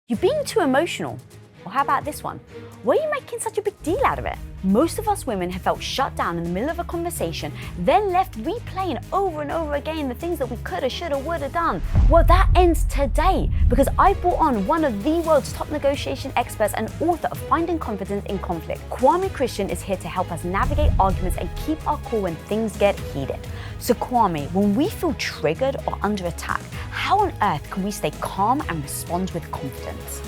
You're being too emotional. Or how about this one? Why are you making such a big deal out of it? Most of us women have felt shut down in the middle of a conversation, then left replaying over and over again the things that we coulda, shoulda, woulda done. Well, that ends today because I brought on one of the world's top negotiation experts and author of Finding Confidence in Conflict. Kwame Christian is here to help us navigate arguments and keep our cool when things get heated. So Kwame, when we feel triggered or under attack, how on earth can we stay calm and respond with confidence?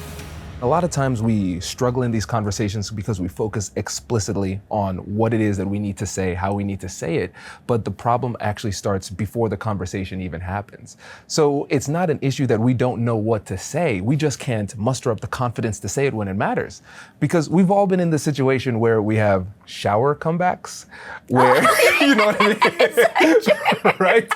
A lot of times we struggle in these conversations because we focus explicitly on what it is that we need to say, how we need to say it, but the problem actually starts before the conversation even happens. So it's not an issue that we don't know what to say, we just can't muster up the confidence to say it when it matters. Because we've all been in the situation where we have shower comebacks, where, you know what I mean? Right?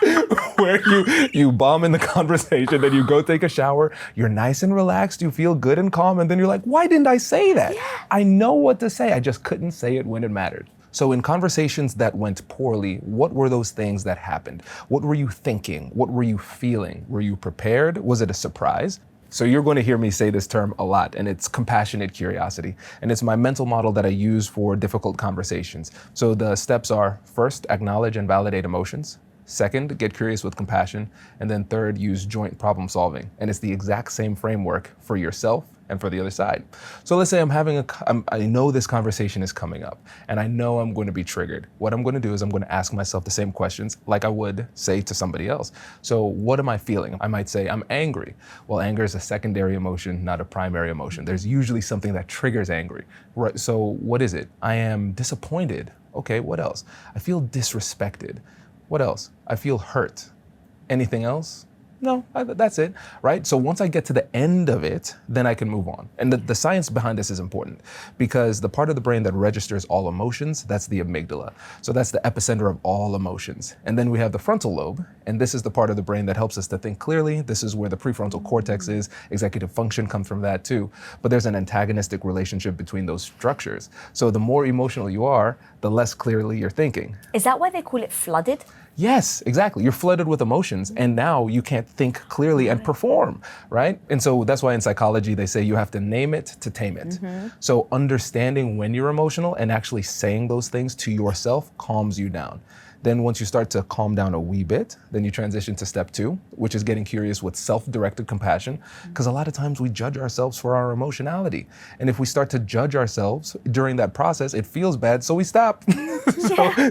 Where you bomb in the conversation, then you go take a shower, you're nice and relaxed, you feel good and calm, and then you're like, why didn't I say that? Yeah. I know what to say, I just couldn't say it when it mattered. So in conversations that went poorly, what were those things that happened? What were you thinking? What were you feeling? Were you prepared? Was it a surprise? So you're going to hear me say this term a lot, and it's compassionate curiosity. And it's my mental model that I use for difficult conversations. So the steps are: first, acknowledge and validate emotions. Second, get curious with compassion. And then third, use joint problem solving. And it's the exact same framework for yourself and for the other side. So let's say I know this conversation is coming up and I know I'm going to be triggered. What I'm going to do is I'm going to ask myself the same questions like I would say to somebody else. So what am I feeling? I might say I'm angry. Well, anger is a secondary emotion, not a primary emotion. There's usually something that triggers angry. Right? So what is it? I am disappointed. Okay, what else? I feel disrespected. What else? I feel hurt. Anything else? No, that's it, right? So once I get to the end of it, then I can move on. And the science behind this is important because the part of the brain that registers all emotions, that's the amygdala. So that's the epicenter of all emotions. And then we have the frontal lobe, and this is the part of the brain that helps us to think clearly. This is where the prefrontal cortex is. Executive function comes from that too. But there's an antagonistic relationship between those structures. So the more emotional you are, the less clearly you're thinking. Is that why they call it flooded? Yes, exactly. You're flooded with emotions and now you can't think clearly and perform, right? And so that's why in psychology they say you have to name it to tame it. So understanding when you're emotional and actually saying those things to yourself calms you down. Then once you start to calm down a wee bit, then you transition to step 2, which is getting curious with self-directed compassion. Because a lot of times we judge ourselves for our emotionality. And if we start to judge ourselves during that process, it feels bad, so we stop.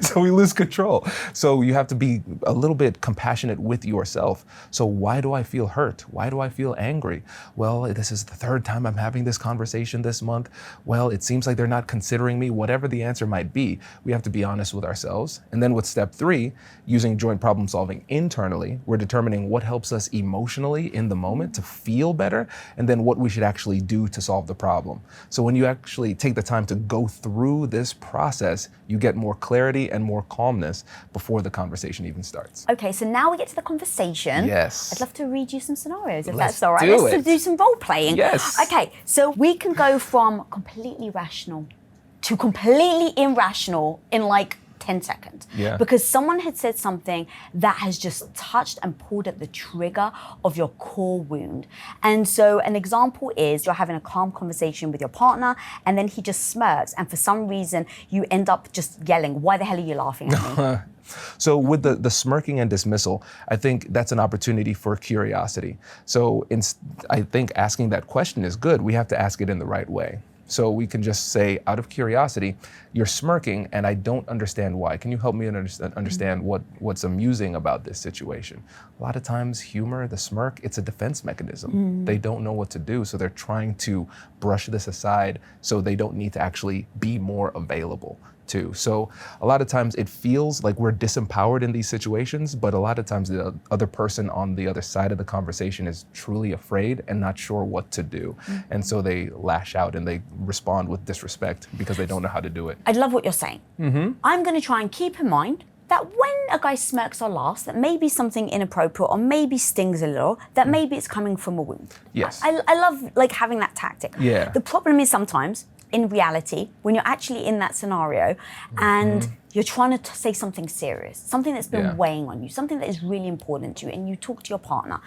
So we lose control. So you have to be a little bit compassionate with yourself. So why do I feel hurt? Why do I feel angry? Well, this is the 3rd time I'm having this conversation this month. Well, it seems like they're not considering me. Whatever the answer might be, we have to be honest with ourselves. And then with step 3, using joint problem solving internally, we're determining what helps us emotionally in the moment to feel better, and then what we should actually do to solve the problem. So when you actually take the time to go through this process, you get more clarity and more calmness before the conversation even starts. Okay, so now we get to the conversation. Yes. I'd love to read you some scenarios if Let's that's all right. do Let's it. do some role playing. Yes. Okay, so we can go from completely rational to completely irrational in like 10 seconds. Yeah. Because someone had said something that has just touched and pulled at the trigger of your core wound. And so an example is you're having a calm conversation with your partner and then he just smirks and for some reason you end up just yelling, why the hell are you laughing at me? So with the smirking and dismissal, I think that's an opportunity for curiosity. So I think asking that question is good. We have to ask it in the right way. So we can just say, out of curiosity, you're smirking and I don't understand why. Can you help me understand what's amusing about this situation? A lot of times humor, the smirk, it's a defense mechanism. They don't know what to do, so they're trying to brush this aside so they don't need to actually be more available too. So a lot of times it feels like we're disempowered in these situations, but a lot of times the other person on the other side of the conversation is truly afraid and not sure what to do. And so they lash out and they respond with disrespect because they don't know how to do it. I love what you're saying. I'm going to try and keep in mind that when a guy smirks or laughs, that maybe something inappropriate or maybe stings a little, that maybe it's coming from a wound. Yes. I love like having that tactic. Yeah. The problem is sometimes in reality, when you're actually in that scenario and you're trying to say something serious, something that's been weighing on you, something that is really important to you, and you talk to your partner,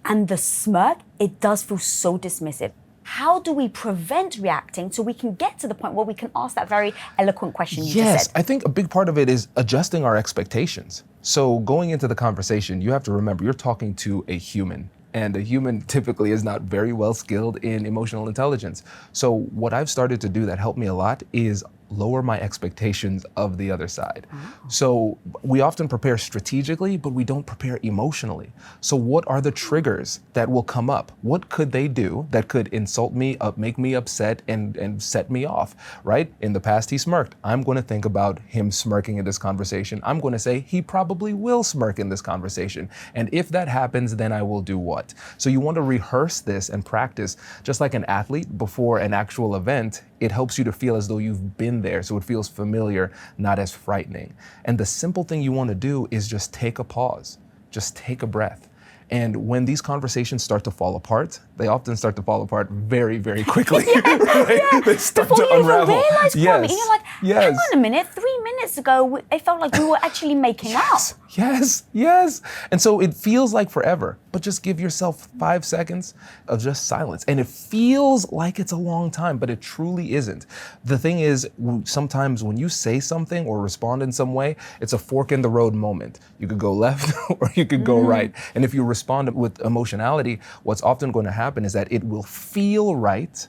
and the smirk, it does feel so dismissive. how do we prevent reacting so we can get to the point where we can ask that very eloquent question you just Yes, said? I think a big part of it is adjusting our expectations. So going into the conversation, you have to remember you're talking to a human. And a human typically is not very well skilled in emotional intelligence. So what I've started to do that helped me a lot is lower my expectations of the other side. So we often prepare strategically, but we don't prepare emotionally. So what are the triggers that will come up? What could they do that could insult me, make me upset, and set me off, right? In the past, he smirked. I'm going to think about him smirking in this conversation. I'm going to say he probably will smirk in this conversation. And if that happens, then I will do what? So you want to rehearse this and practice, just like an athlete before an actual event. It helps you to feel as though you've been there, so it feels familiar, not as frightening. And the simple thing you want to do is just take a pause, just take a breath. And when these conversations start to fall apart, they often start to fall apart very, very quickly. Right? They start Before to you unravel. even realize, Kwame, and you're like, Yes. hang on a minute, 3 minutes ago, it felt like we were actually making out. Yes. And so it feels like forever, but just give yourself 5 seconds of just silence. And it feels like it's a long time, but it truly isn't. The thing is, sometimes when you say something or respond in some way, it's a fork in the road moment. You could go left or you could go right. And if you respond with emotionality, what's often going to happen is that it will feel right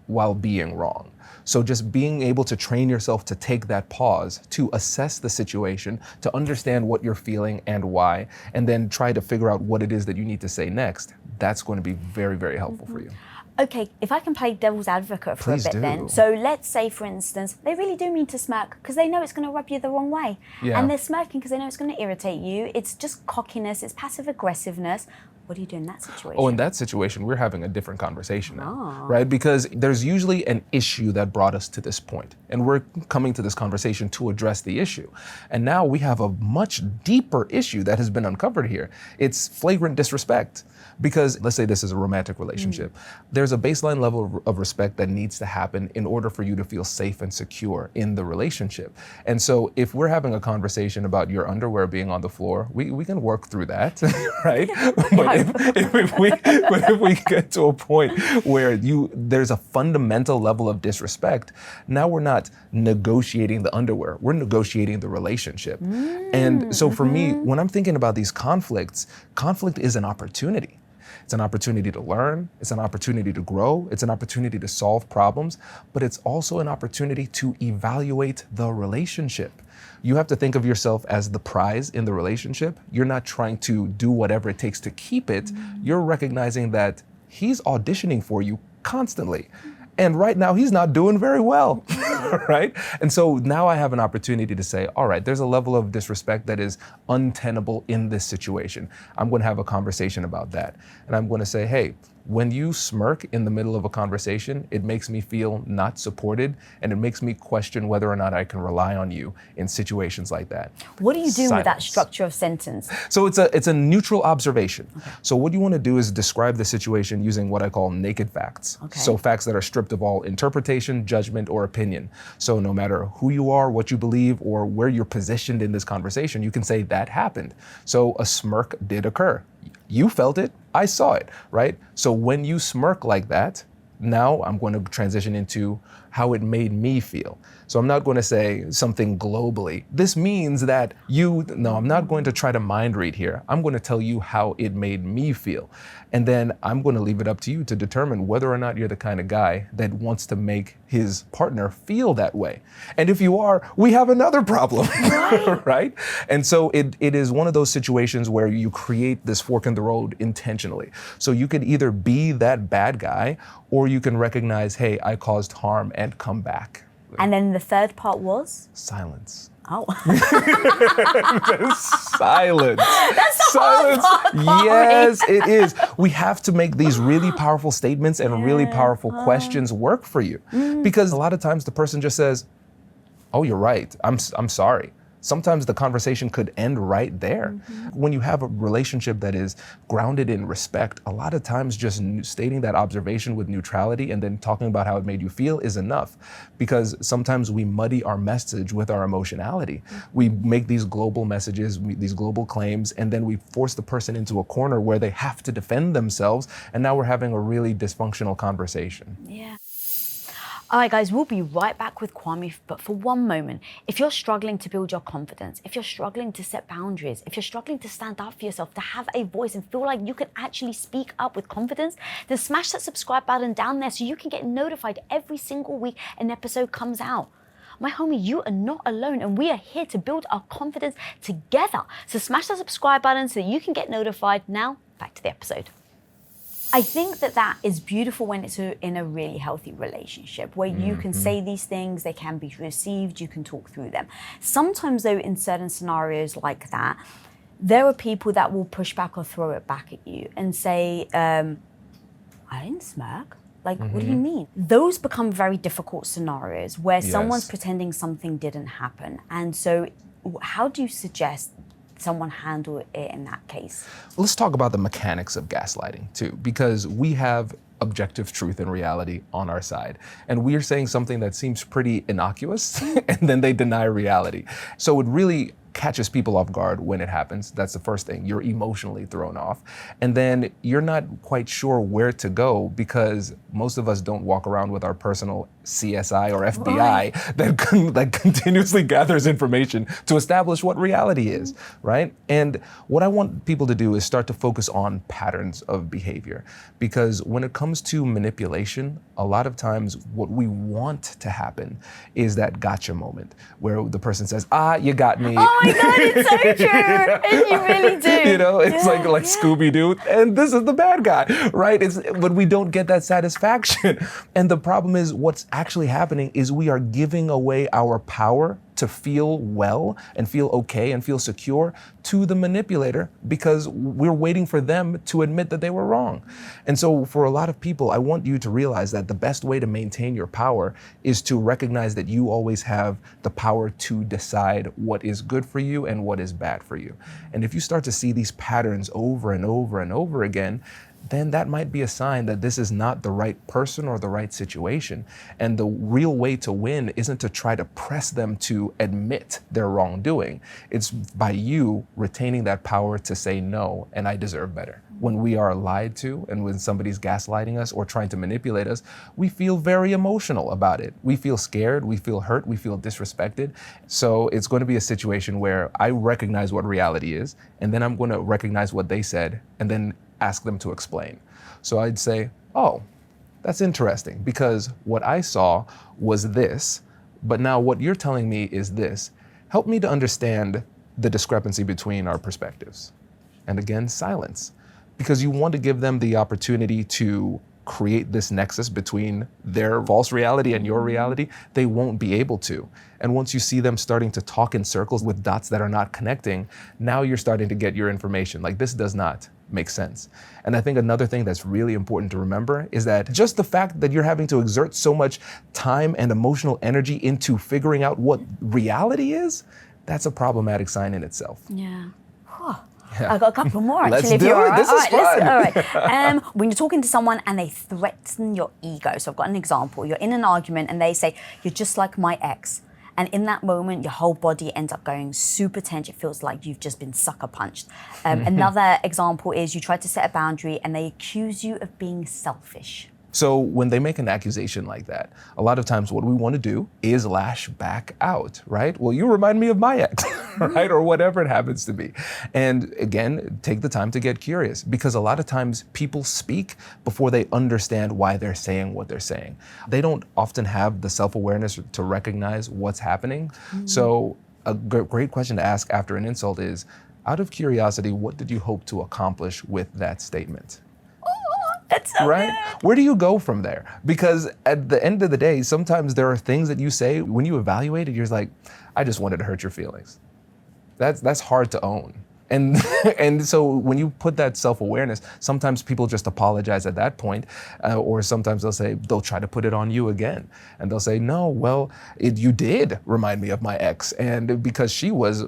while being wrong. So just being able to train yourself to take that pause, to assess the situation, to understand what you're feeling and why, and then try to figure out what it is that you need to say next, that's going to be very, very helpful for you. Okay, if I can play devil's advocate for Please a bit do. then. So let's say, for instance, they really do mean to smirk because they know it's going to rub you the wrong way. Yeah. And they're smirking because they know it's going to irritate you. It's just cockiness, it's passive aggressiveness. What do you do in that situation? Oh, in that situation, we're having a different conversation now, right? Because there's usually an issue that brought us to this point, and we're coming to this conversation to address the issue. And now we have a much deeper issue that has been uncovered here. It's flagrant disrespect. Because let's say this is a romantic relationship. There's a baseline level of respect that needs to happen in order for you to feel safe and secure in the relationship. And so if we're having a conversation about your underwear being on the floor, we can work through that, right? But if we get to a point where there's a fundamental level of disrespect, now we're not negotiating the underwear, we're negotiating the relationship. And so for me, when I'm thinking about these conflict is an opportunity. It's an opportunity to learn, it's an opportunity to grow, it's an opportunity to solve problems, but it's also an opportunity to evaluate the relationship. You have to think of yourself as the prize in the relationship. You're not trying to do whatever it takes to keep it. You're recognizing that he's auditioning for you constantly. And right now, he's not doing very well, right? And so now I have an opportunity to say, all right, there's a level of disrespect that is untenable in this situation. I'm going to have a conversation about that. And I'm going to say, hey, when you smirk in the middle of a conversation, it makes me feel not supported, and it makes me question whether or not I can rely on you in situations like that. What do you do with that Silence. structure of sentence? So it's a neutral observation. Okay. So what you want to do is describe the situation using what I call naked facts. Okay. So facts that are stripped of all interpretation, judgment, or opinion. So no matter who you are, what you believe, or where you're positioned in this conversation, you can say that happened. So a smirk did occur. You felt it, I saw it, right? So when you smirk like that, now I'm going to transition into how it made me feel. So I'm not going to say something globally. This means that I'm not going to try to mind read here. I'm going to tell you how it made me feel. And then I'm going to leave it up to you to determine whether or not you're the kind of guy that wants to make his partner feel that way. And if you are, we have another problem, right? And so it is one of those situations where you create this fork in the road intentionally. So you could either be that bad guy, or you can recognize, hey, I caused harm and come back. And then the third part was? Silence. Oh. Silence. That's the Silence. hard part, Yes, it is. We have to make these really powerful statements and really powerful questions work for you. Because a lot of times the person just says, oh, you're right. I'm sorry. Sometimes the conversation could end right there. When you have a relationship that is grounded in respect, a lot of times just stating that observation with neutrality and then talking about how it made you feel is enough, because sometimes we muddy our message with our emotionality. We make these global messages, these global claims, and then we force the person into a corner where they have to defend themselves, and now we're having a really dysfunctional conversation. Yeah. All right, guys, we'll be right back with Kwame, but for one moment, if you're struggling to build your confidence, if you're struggling to set boundaries, if you're struggling to stand up for yourself, to have a voice and feel like you can actually speak up with confidence, then smash that subscribe button down there so you can get notified every single week an episode comes out. My homie, you are not alone, and we are here to build our confidence together. So smash that subscribe button so you can get notified. Now, back to the episode. I think that is beautiful when it's in a really healthy relationship where you can say these things, they can be received, you can talk through them. Sometimes though, in certain scenarios like that, there are people that will push back or throw it back at you and say, I didn't smirk. Like, what do you mean? Those become very difficult scenarios where someone's pretending something didn't happen. And so how do you suggest someone handle it in that case? Let's talk about the mechanics of gaslighting too, because we have objective truth and reality on our side. And we are saying something that seems pretty innocuous and then they deny reality. So it really catches people off guard when it happens. That's the first thing. You're emotionally thrown off. And then you're not quite sure where to go, because most of us don't walk around with our personal CSI or FBI that continuously gathers information to establish what reality is, right? And what I want people to do is start to focus on patterns of behavior, because when it comes to manipulation, a lot of times what we want to happen is that gotcha moment where the person says, you got me. Oh my God, it's so true. And you really do. You know, it's like Scooby-Doo, and this is the bad guy, right? But we don't get that satisfaction. And the problem is what's actually happening is we are giving away our power to feel well and feel okay and feel secure to the manipulator, because we're waiting for them to admit that they were wrong. And so for a lot of people, I want you to realize that the best way to maintain your power is to recognize that you always have the power to decide what is good for you and what is bad for you. And if you start to see these patterns over and over and over again, then that might be a sign that this is not the right person or the right situation. And the real way to win isn't to try to press them to admit their wrongdoing. It's by you retaining that power to say no, and I deserve better. When we are lied to and when somebody's gaslighting us or trying to manipulate us, we feel very emotional about it. We feel scared, we feel hurt, we feel disrespected. So it's going to be a situation where I recognize what reality is, and then I'm going to recognize what they said, and then ask them to explain. So I'd say, oh, that's interesting, because what I saw was this, but now what you're telling me is this. Help me to understand the discrepancy between our perspectives. And again, silence, because you want to give them the opportunity to create this nexus between their false reality and your reality. They won't be able to. And once you see them starting to talk in circles with dots that are not connecting, now you're starting to get your information. Like, this does not make sense. And I think another thing that's really important to remember is that just the fact that you're having to exert so much time and emotional energy into figuring out what reality is, that's a problematic sign in itself. Yeah. I got a couple more actually. Let's if do you're it. all right. This is fun. All right. When you're talking to someone and they threaten your ego, so I've got an example. You're in an argument and they say, "You're just like my ex." And in that moment, your whole body ends up going super tense. It feels like you've just been sucker punched. Another example is you try to set a boundary and they accuse you of being selfish. So when they make an accusation like that, a lot of times what we want to do is lash back out, right? Well, you remind me of my ex, right? Or whatever it happens to be. And again, take the time to get curious, because a lot of times people speak before they understand why they're saying what they're saying. They don't often have the self-awareness to recognize what's happening. So a great question to ask after an insult is, out of curiosity, what did you hope to accomplish with that statement? That's so right? good. Where do you go from there? Because at the end of the day, sometimes there are things that you say, when you evaluate it, you're like, I just wanted to hurt your feelings. That's hard to own. And and so when you put that self-awareness, sometimes people just apologize at that point, or sometimes they'll try to put it on you again, and they'll say, no, well, you did remind me of my ex, and because she was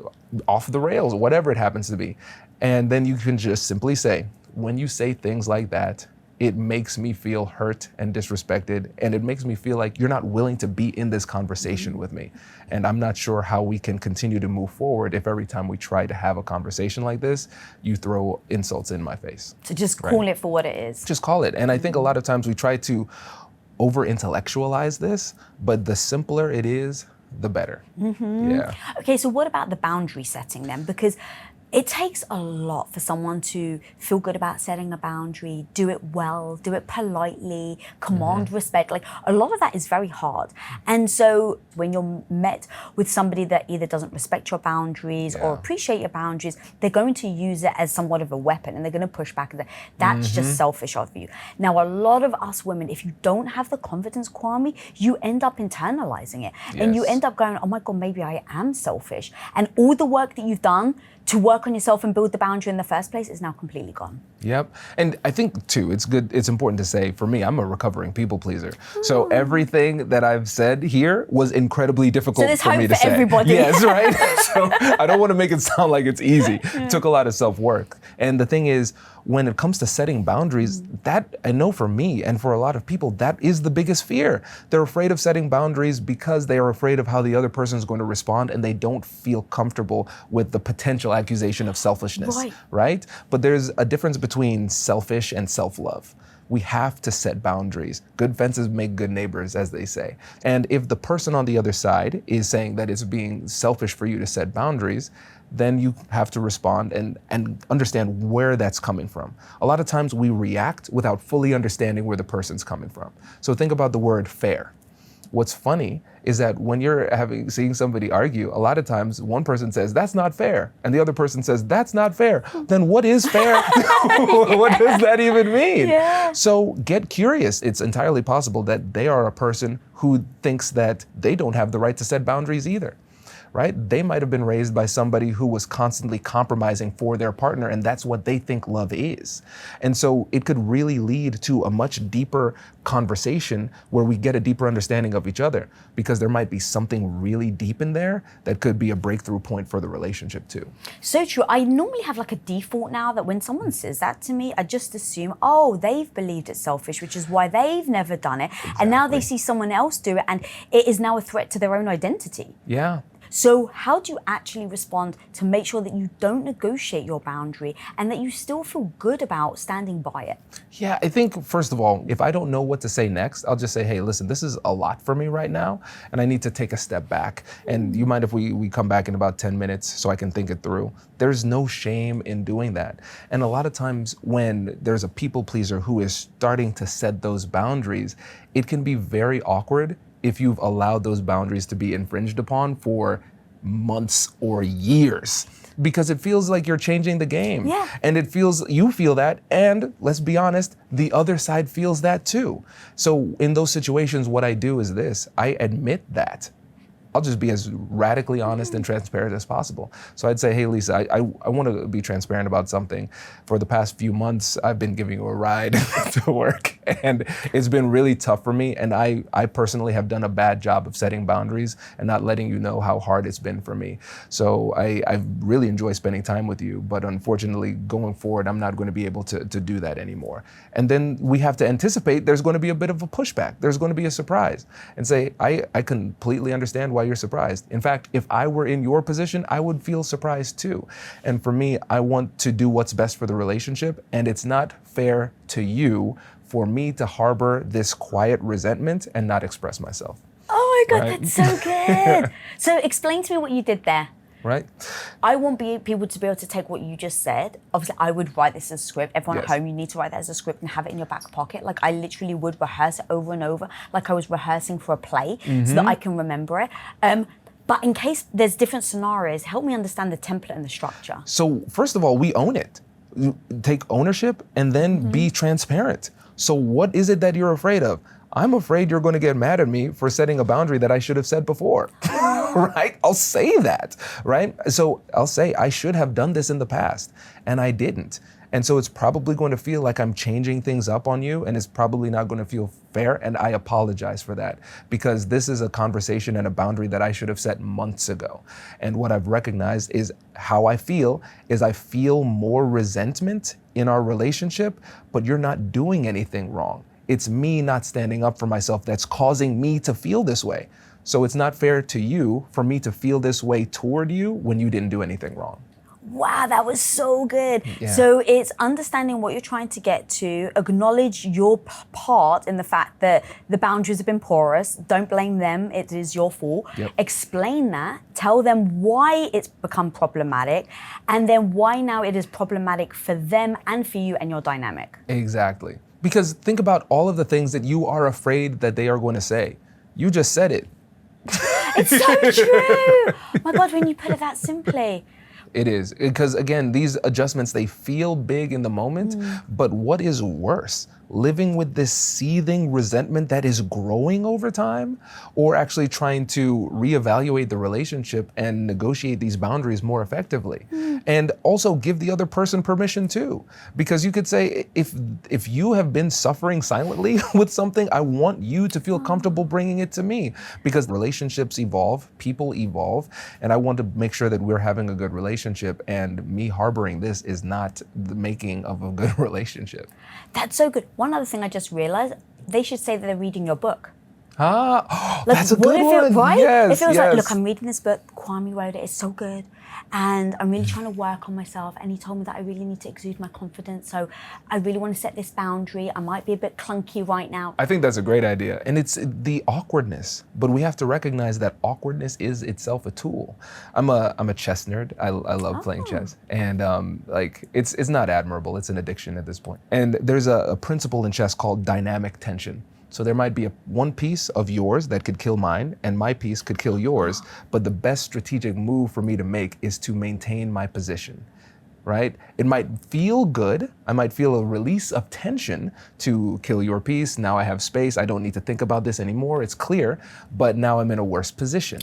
off the rails, whatever it happens to be. And then you can just simply say, when you say things like that, it makes me feel hurt and disrespected, and it makes me feel like you're not willing to be in this conversation with me. And I'm not sure how we can continue to move forward if every time we try to have a conversation like this, you throw insults in my face. So just call it for what it is. Just call it. And I think a lot of times we try to over-intellectualize this, but the simpler it is, the better. Yeah. Okay, so what about the boundary setting then? Because it takes a lot for someone to feel good about setting a boundary, do it well, do it politely, command respect. Like, a lot of that is very hard. And so when you're met with somebody that either doesn't respect your boundaries or appreciate your boundaries, they're going to use it as somewhat of a weapon, and they're going to push back and say, that's just selfish of you. Now, a lot of us women, if you don't have the confidence, Kwame, you end up internalizing it. And you end up going, oh my God, maybe I am selfish. And all the work that you've done to work on yourself and build the boundary in the first place is now completely gone. Yep. And I think too, it's important to say, for me, I'm a recovering people pleaser. So everything that I've said here was incredibly difficult for me to say. Everybody. Yes, right? So I don't want to make it sound like it's easy. It took a lot of self-work. And the thing is, when it comes to setting boundaries, that I know for me and for a lot of people, that is the biggest fear. They're afraid of setting boundaries because they are afraid of how the other person is going to respond, and they don't feel comfortable with the potential accusation of selfishness, right? But there's a difference between selfish and self-love. We have to set boundaries. Good fences make good neighbors, as they say. And if the person on the other side is saying that it's being selfish for you to set boundaries, then you have to respond and understand where that's coming from. A lot of times we react without fully understanding where the person's coming from. So think about the word fair. What's funny is that when you're seeing somebody argue, a lot of times one person says, that's not fair, and the other person says, that's not fair. Then what is fair? What does that even mean? So get curious. It's entirely possible that they are a person who thinks that they don't have the right to set boundaries either. Right? They might have been raised by somebody who was constantly compromising for their partner, and that's what they think love is. And so it could really lead to a much deeper conversation where we get a deeper understanding of each other, because there might be something really deep in there that could be a breakthrough point for the relationship too. So true. I normally have like a default now that when someone says that to me, I just assume, oh, they've believed it's selfish, which is why they've never done it. And now they see someone else do it, and it is now a threat to their own identity. Yeah. So how do you actually respond to make sure that you don't negotiate your boundary and that you still feel good about standing by it? Yeah, I think, first of all, if I don't know what to say next, I'll just say, hey, listen, this is a lot for me right now, and I need to take a step back. And you mind if we come back in about 10 minutes so I can think it through? There's no shame in doing that. And a lot of times when there's a people pleaser who is starting to set those boundaries, it can be very awkward if you've allowed those boundaries to be infringed upon for months or years, because it feels like you're changing the game. And you feel that, and let's be honest, the other side feels that too. So in those situations, what I do is this: I admit that. I'll just be as radically honest and transparent as possible. So I'd say, hey, Lisa, I want to be transparent about something. For the past few months, I've been giving you a ride to work, and it's been really tough for me. And I personally have done a bad job of setting boundaries and not letting you know how hard it's been for me. So I really enjoy spending time with you, but unfortunately, going forward, I'm not going to be able to do that anymore. And then we have to anticipate there's going to be a bit of a pushback. There's going to be a surprise, and say, I completely understand why you're surprised. In fact, if I were in your position, I would feel surprised too. And for me, I want to do what's best for the relationship, and it's not fair to you for me to harbor this quiet resentment and not express myself. Oh my God, that's so good. So explain to me what you did there. Right. I want people to be able to take what you just said. Obviously, I would write this as a script. Everyone at home, you need to write that as a script and have it in your back pocket. Like, I literally would rehearse it over and over, like I was rehearsing for a play, so that I can remember it. But in case there's different scenarios, help me understand the template and the structure. So first of all, we own it. Take ownership and then be transparent. So what is it that you're afraid of? I'm afraid you're going to get mad at me for setting a boundary that I should have set before. right? I'll say that, right? So I'll say, I should have done this in the past, and I didn't. And so it's probably going to feel like I'm changing things up on you, and it's probably not going to feel fair, and I apologize for that, because this is a conversation and a boundary that I should have set months ago. And what I've recognized is how I feel more resentment in our relationship, but you're not doing anything wrong. It's me not standing up for myself that's causing me to feel this way. So it's not fair to you for me to feel this way toward you when you didn't do anything wrong. Wow, that was so good. Yeah. So it's understanding what you're trying to get to, acknowledge your part in the fact that the boundaries have been porous. Don't blame them, it is your fault. Yep. Explain that, tell them why it's become problematic, and then why now it is problematic for them and for you and your dynamic. Exactly. Because think about all of the things that you are afraid that they are going to say. You just said it. It's so true. My God, when you put it that simply. It is, because again, these adjustments, they feel big in the moment, but what is worse? Living with this seething resentment that is growing over time, or actually trying to reevaluate the relationship and negotiate these boundaries more effectively? And also give the other person permission too. Because you could say, if you have been suffering silently with something, I want you to feel comfortable bringing it to me, because relationships evolve, people evolve, and I want to make sure that we're having a good relationship, and me harboring this is not the making of a good relationship. That's so good. One other thing I just realized, they should say that they're reading your book. Ah, Like, that's a what good if one. Right? Yes, if it was yes. like, look, I'm reading this book, Kwame wrote it, it's so good. And I'm really trying to work on myself. And he told me that I really need to exude my confidence. So I really want to set this boundary. I might be a bit clunky right now. I think that's a great idea. And it's the awkwardness, but we have to recognize that awkwardness is itself a tool. I'm a chess nerd. I love playing chess. And like, it's not admirable. It's an addiction at this point. And there's a principle in chess called dynamic tension. So there might be one piece of yours that could kill mine, and my piece could kill yours, but the best strategic move for me to make is to maintain my position, right? It might feel good. I might feel a release of tension to kill your piece. Now I have space. I don't need to think about this anymore. It's clear, but now I'm in a worse position,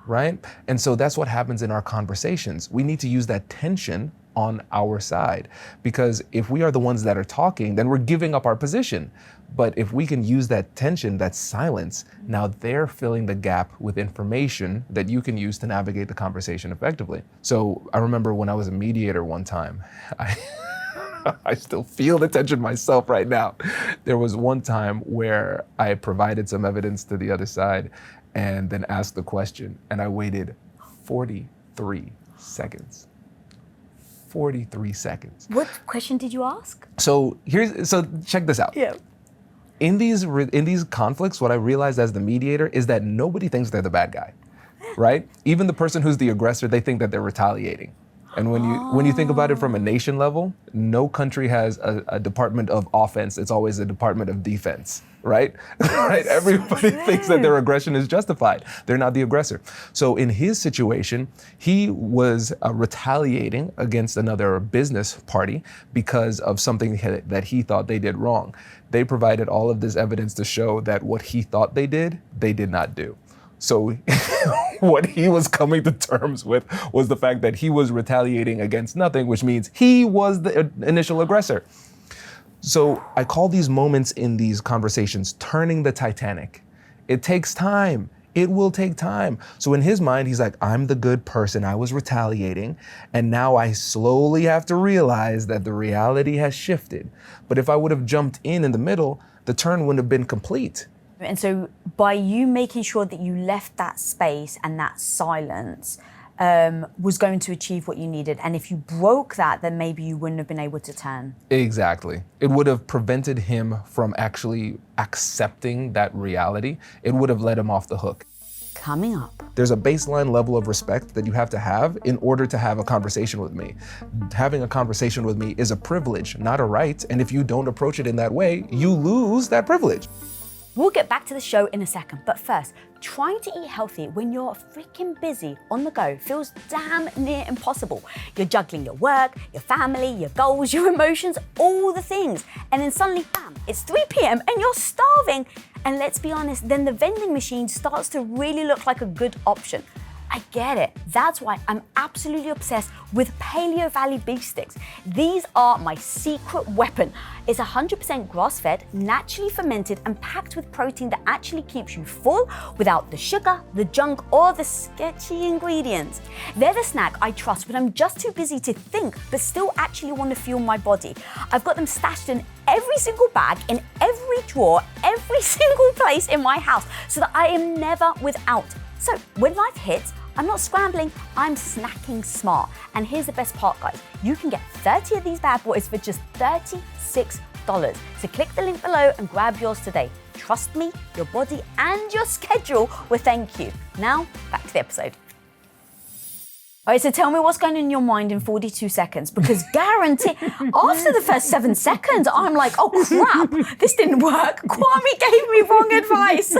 right? And so that's what happens in our conversations. We need to use that tension on our side, because if we are the ones that are talking, then we're giving up our position. But if we can use that tension, that silence, now they're filling the gap with information that you can use to navigate the conversation effectively. So I remember when I was a mediator one time, I still feel the tension myself right now. There was one time where I provided some evidence to the other side and then asked the question, and I waited 43 seconds. 43 seconds. What question did you ask? So check this out. Yeah. In these conflicts, what I realized as the mediator is that nobody thinks they're the bad guy, right? Even the person who's the aggressor, they think that they're retaliating. And when you think about it from a nation level, no country has a department of offense. It's always a department of defense, right? Right? Everybody thinks that their aggression is justified. They're not the aggressor. So in his situation, he was retaliating against another business party because of something that he thought they did wrong. They provided all of this evidence to show that what he thought they did not do. So what he was coming to terms with was the fact that he was retaliating against nothing, which means he was the initial aggressor. So I call these moments in these conversations turning the Titanic. It takes time. It will take time. So in his mind, he's like, I'm the good person. I was retaliating. And now I slowly have to realize that the reality has shifted. But if I would have jumped in the middle, the turn wouldn't have been complete. And so by you making sure that you left that space and that silence was going to achieve what you needed. And if you broke that, then maybe you wouldn't have been able to turn. Exactly. It would have prevented him from actually accepting that reality. It would have let him off the hook. Coming up. There's a baseline level of respect that you have to have in order to have a conversation with me. Having a conversation with me is a privilege, not a right. And if you don't approach it in that way, you lose that privilege. We'll get back to the show in a second, but first, trying to eat healthy when you're freaking busy on the go feels damn near impossible. You're juggling your work, your family, your goals, your emotions, all the things. And then suddenly, bam, it's 3 p.m. and you're starving. And let's be honest, then the vending machine starts to really look like a good option. I get it. That's why I'm absolutely obsessed with Paleo Valley beef sticks. These are my secret weapon. It's 100% grass-fed, naturally fermented, and packed with protein that actually keeps you full without the sugar, the junk, or the sketchy ingredients. They're the snack I trust when I'm just too busy to think, but still actually want to fuel my body. I've got them stashed in every single bag, in every drawer, every single place in my house, so that I am never without. So when life hits, I'm not scrambling, I'm snacking smart. And here's the best part, guys. You can get 30 of these bad boys for just $36. So click the link below and grab yours today. Trust me, your body and your schedule will thank you. Now, back to the episode. All right, so tell me what's going on in your mind in 42 seconds, because guarantee, after the first 7 seconds, I'm like, oh crap, this didn't work. Kwame gave me wrong advice.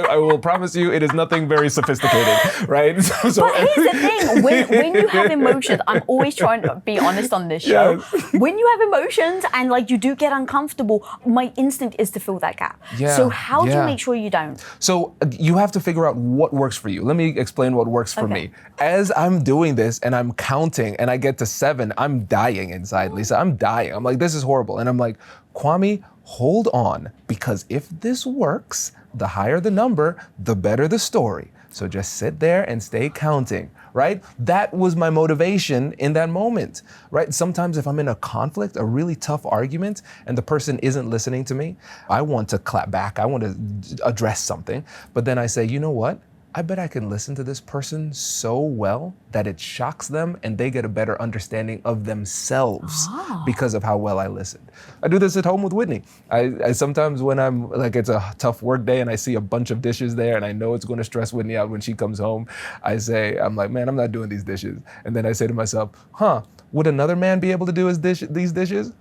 I will promise you, it is nothing very sophisticated, right? But here's the thing, when you have emotions, I'm always trying to be honest on this show. Yes. When you have emotions and like you do get uncomfortable, my instinct is to fill that gap. Yeah. So how do you make sure you don't? So you have to figure out what works for you. Let me explain what works for me. As I'm doing this and I'm counting and I get to 7, I'm dying inside, Lisa. I'm dying. I'm like, this is horrible. And I'm like, Kwame, hold on, because if this works, the higher the number, the better the story. So just sit there and stay counting, right? That was my motivation in that moment, right? Sometimes if I'm in a conflict, a really tough argument, and the person isn't listening to me, I want to clap back. I want to address something. But then I say, you know what? I bet I can listen to this person so well that it shocks them and they get a better understanding of themselves because of how well I listened. I do this at home with Whitney. I sometimes when I'm like, it's a tough work day and I see a bunch of dishes there and I know it's going to stress Whitney out when she comes home, I'm like, man, I'm not doing these dishes. And then I say to myself, would another man be able to do these dishes?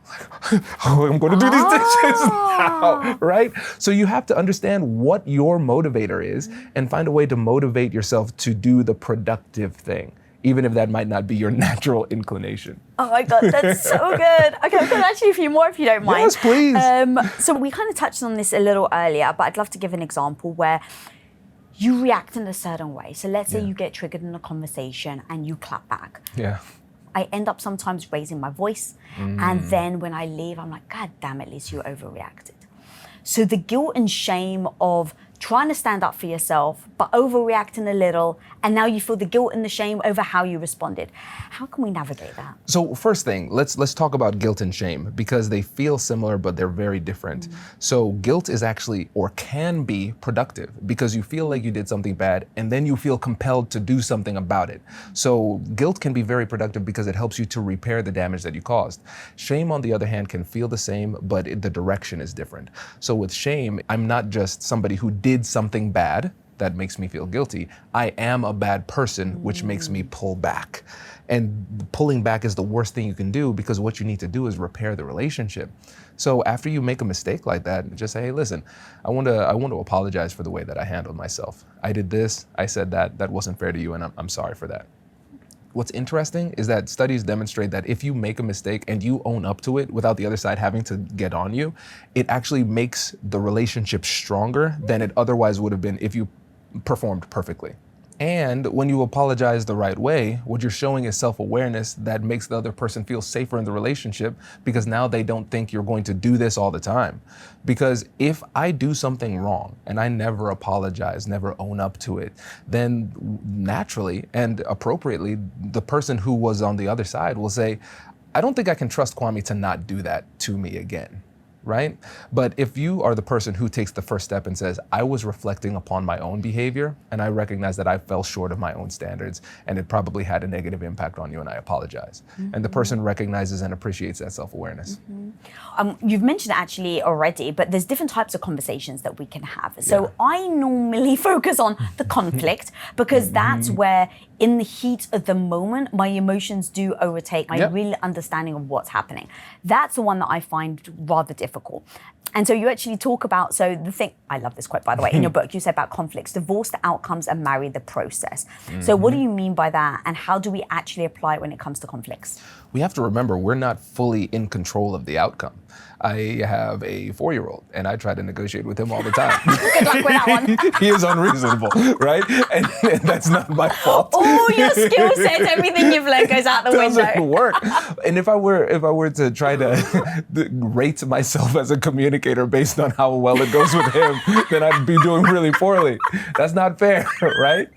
Oh, I'm going to do these dishes now, right? So you have to understand what your motivator is and find a way to motivate yourself to do the productive thing, even if that might not be your natural inclination. Oh my God, that's so good. Okay, I've got actually a few more if you don't mind. Yes, please. So we kind of touched on this a little earlier, but I'd love to give an example where you react in a certain way. So let's say you get triggered in a conversation and you clap back. Yeah. I end up sometimes raising my voice. And then when I leave, I'm like, God damn it, Liz, you overreacted. So the guilt and shame of trying to stand up for yourself, but overreacting a little, and now you feel the guilt and the shame over how you responded. How can we navigate that? So first thing, let's talk about guilt and shame, because they feel similar, but they're very different. So guilt is actually, or can be, productive, because you feel like you did something bad, and then you feel compelled to do something about it. So guilt can be very productive because it helps you to repair the damage that you caused. Shame, on the other hand, can feel the same, but the direction is different. So with shame, I'm not just somebody who did something bad that makes me feel guilty. I am a bad person, which makes me pull back. And pulling back is the worst thing you can do, because what you need to do is repair the relationship. So after you make a mistake like that, just say, hey, listen, I want to apologize for the way that I handled myself. I did this, I said that wasn't fair to you, and I'm sorry for that. What's interesting is that studies demonstrate that if you make a mistake and you own up to it without the other side having to get on you, it actually makes the relationship stronger than it otherwise would have been if you performed perfectly. And when you apologize the right way, what you're showing is self-awareness that makes the other person feel safer in the relationship, because now they don't think you're going to do this all the time. Because if I do something wrong and I never apologize, never own up to it, then naturally and appropriately, the person who was on the other side will say, I don't think I can trust Kwame to not do that to me again. Right? But if you are the person who takes the first step and says, I was reflecting upon my own behavior and I recognize that I fell short of my own standards and it probably had a negative impact on you and I apologize. And the person recognizes and appreciates that self-awareness. You've mentioned it actually already, but there's different types of conversations that we can have. So I normally focus on the conflict, because that's where in the heat of the moment, my emotions do overtake my real understanding of what's happening. That's the one that I find rather difficult. And so you actually talk about, so the thing, I love this quote, by the way, in your book, you said about conflicts, divorce the outcomes and marry the process. So what do you mean by that? And how do we actually apply it when it comes to conflicts? We have to remember we're not fully in control of the outcome. I have a 4-year-old and I try to negotiate with him all the time. Good luck with that one. He is unreasonable, right? And that's not my fault. All your skill sets, everything you've learned goes out the window. Doesn't work. And if I were to try to rate myself as a communicator based on how well it goes with him, then I'd be doing really poorly. That's not fair, right?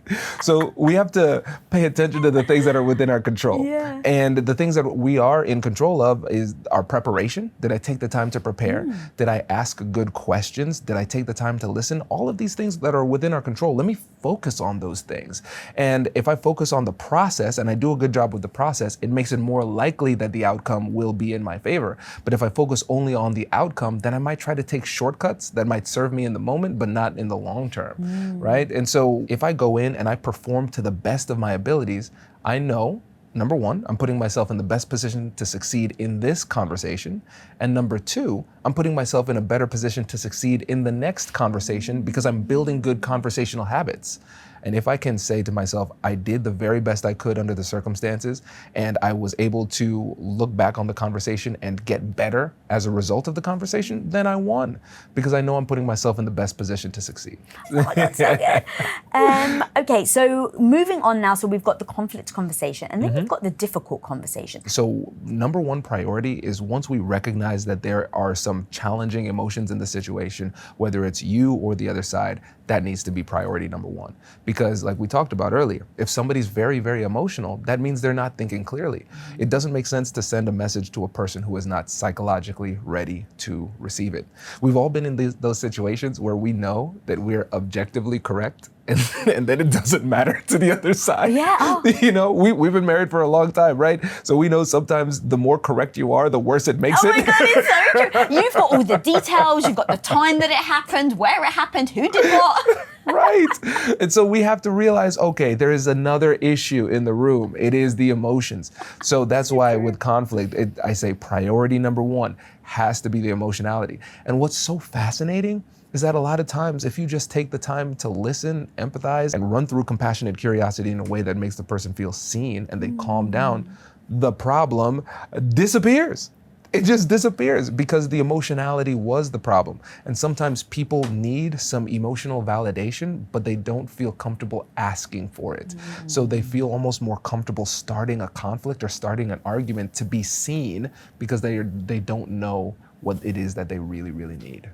So we have to pay attention to the things that are within our control. Yeah. And the things that we are in control of is our preparation. Did I take the time to prepare? Did I ask good questions? Did I take the time to listen? All of these things that are within our control, let me focus on those things. And if I focus on the process and I do a good job with the process, it makes it more likely that the outcome will be in my favor. But if I focus only on the outcome, then I might try to take shortcuts that might serve me in the moment, but not in the long term, right? And so if I go in and I perform to the best of my abilities, I know, number one, I'm putting myself in the best position to succeed in this conversation. And number two, I'm putting myself in a better position to succeed in the next conversation because I'm building good conversational habits. And if I can say to myself, I did the very best I could under the circumstances, and I was able to look back on the conversation and get better as a result of the conversation, then I won, because I know I'm putting myself in the best position to succeed. Oh, that's so good. Okay, so moving on now, so we've got the conflict conversation, and then you've got the difficult conversation. So number one priority is once we recognize that there are some challenging emotions in the situation, whether it's you or the other side, that needs to be priority number one. Because like we talked about earlier, if somebody's very, very emotional, that means they're not thinking clearly. It doesn't make sense to send a message to a person who is not psychologically ready to receive it. We've all been in those situations where we know that we're objectively correct, and then it doesn't matter to the other side. Yeah. Oh. You know, we've been married for a long time, right? So we know sometimes the more correct you are, the worse it makes it. Oh my God, it's so true. You've got all the details, you've got the time that it happened, where it happened, who did what. Right. And so we have to realize, okay, there is another issue in the room. It is the emotions. So that's why with conflict, I say priority number one has to be the emotionality. And what's so fascinating is that a lot of times, if you just take the time to listen, empathize, and run through compassionate curiosity in a way that makes the person feel seen and they calm down, the problem disappears. It just disappears because the emotionality was the problem. And sometimes people need some emotional validation, but they don't feel comfortable asking for it. So they feel almost more comfortable starting a conflict or starting an argument to be seen because they don't know what it is that they really, really need.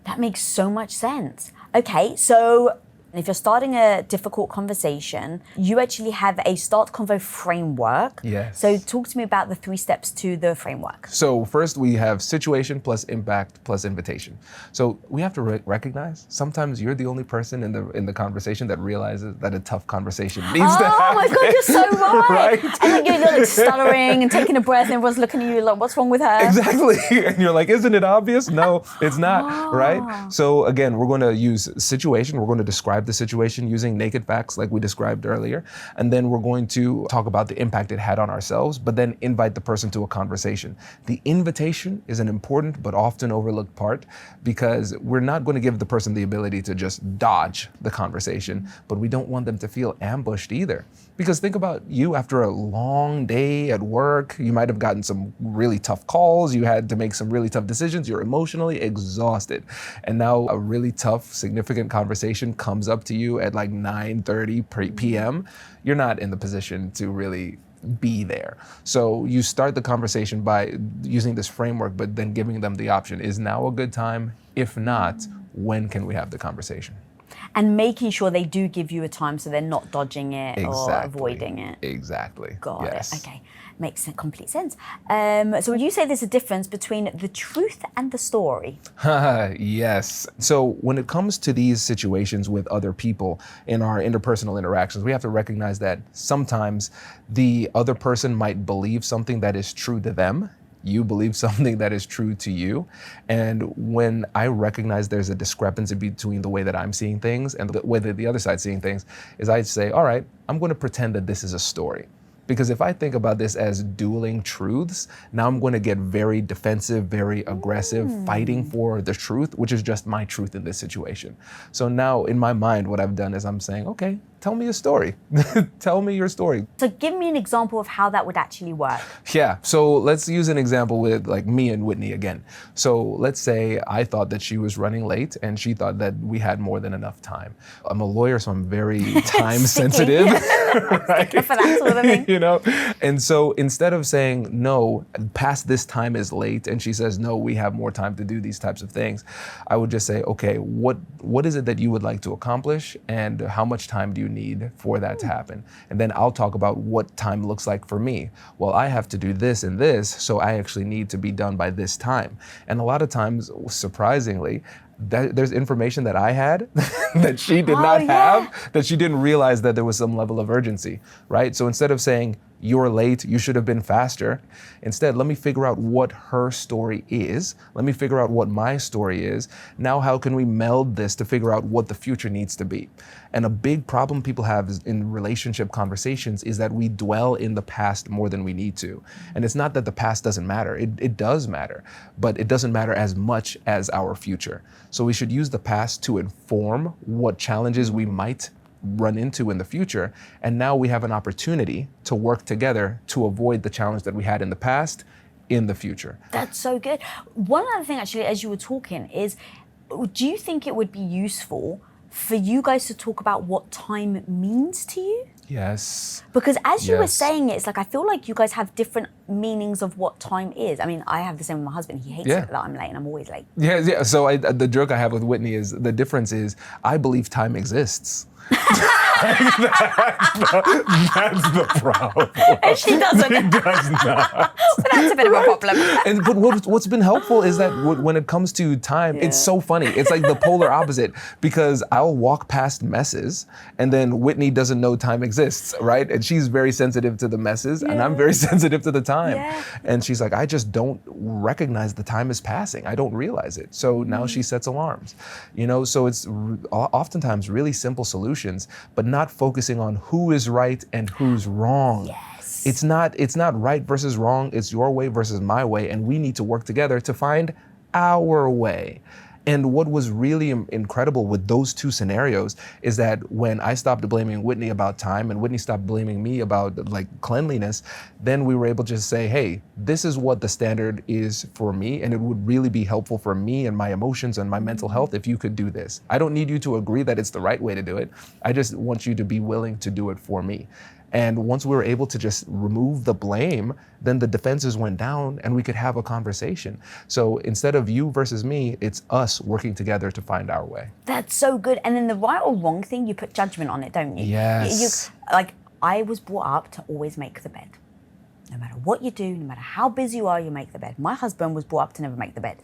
That makes so much sense. Okay, so if you're starting a difficult conversation, you actually have a start convo framework. Yes. So talk to me about the 3 steps to the framework. So first we have situation plus impact plus invitation. So we have to recognize sometimes you're the only person in the conversation that realizes that a tough conversation needs to happen. Oh my God, you're so right. Right? And then you're like stuttering and taking a breath and everyone's looking at you like, what's wrong with her? Exactly. And you're like, isn't it obvious? No, it's not, right? So again, we're going to use situation. We're going to describe the situation using naked facts like we described earlier. And then we're going to talk about the impact it had on ourselves, but then invite the person to a conversation. The invitation is an important but often overlooked part because we're not going to give the person the ability to just dodge the conversation, but we don't want them to feel ambushed either. Because think about you after a long day at work, you might have gotten some really tough calls, you had to make some really tough decisions, you're emotionally exhausted. And now a really tough, significant conversation comes up to you at like 9:30 p.m. You're not in the position to really be there. So you start the conversation by using this framework, but then giving them the option, is now a good time? If not, when can we have the conversation? And making sure they do give you a time so they're not dodging it or avoiding it. Exactly. Got Yes. it. Okay. Makes complete sense. So would you say there's a difference between the truth and the story? Yes. So when it comes to these situations with other people in our interpersonal interactions, we have to recognize that sometimes the other person might believe something that is true to them. You believe something that is true to you. And when I recognize there's a discrepancy between the way that I'm seeing things and the way that the other side's seeing things, is I'd say, all right, I'm going to pretend that this is a story. Because if I think about this as dueling truths, now I'm going to get very defensive, very aggressive, fighting for the truth, which is just my truth in this situation. So now in my mind, what I've done is I'm saying, okay, tell me a story. Tell me your story. So give me an example of how that would actually work. Yeah, so let's use an example with like me and Whitney again. So let's say I thought that she was running late and she thought that we had more than enough time. I'm a lawyer, so I'm very time sensitive. Right? For that sort of thing. You know? And so instead of saying, no, past this time is late, and she says, no, we have more time to do these types of things, I would just say, okay, what is it that you would like to accomplish, and how much time do you need for that to happen? And then I'll talk about what time looks like for me. Well, I have to do this and this, so I actually need to be done by this time. And a lot of times, surprisingly, there's information that I had that she did not have, that she didn't realize that there was some level of urgency, right? So instead of saying, you're late, you should have been faster, instead, let me figure out what her story is. Let me figure out what my story is. Now, how can we meld this to figure out what the future needs to be? And a big problem people have in relationship conversations is that we dwell in the past more than we need to. And it's not that the past doesn't matter. It does matter, but it doesn't matter as much as our future. So we should use the past to inform what challenges we might run into in the future. And now we have an opportunity to work together to avoid the challenge that we had in the past in the future. That's so good. One other thing, actually, as you were talking is, do you think it would be useful for you guys to talk about what time means to you? Yes. Because as you were saying it, it's like, I feel like you guys have different meanings of what time is. I mean, I have the same with my husband. He hates it that I'm late, and I'm always late. Yeah. So the joke I have with Whitney is, the difference is, I believe time exists. That's the problem. And she doesn't. She does not. But that's a bit of a problem. But what's been helpful is that when it comes to time, it's so funny. It's like the polar opposite, because I'll walk past messes, and then Whitney doesn't know time exists, right? And she's very sensitive to the messes, and I'm very sensitive to the time. Yeah. And she's like, I just don't recognize the time is passing. I don't realize it. So now she sets alarms. You know, so it's oftentimes really simple solutions, but not focusing on who is right and who's wrong. Yes. It's not right versus wrong. It's your way versus my way, and we need to work together to find our way. And what was really incredible with those two scenarios is that when I stopped blaming Whitney about time and Whitney stopped blaming me about like cleanliness, then we were able to just say, hey, this is what the standard is for me, and it would really be helpful for me and my emotions and my mental health if you could do this. I don't need you to agree that it's the right way to do it. I just want you to be willing to do it for me. And once we were able to just remove the blame, then the defenses went down and we could have a conversation. So instead of you versus me, it's us working together to find our way. That's so good. And then the right or wrong thing, you put judgment on it, don't you? Yes. Like, I was brought up to always make the bed. No matter what you do, no matter how busy you are, you make the bed. My husband was brought up to never make the bed.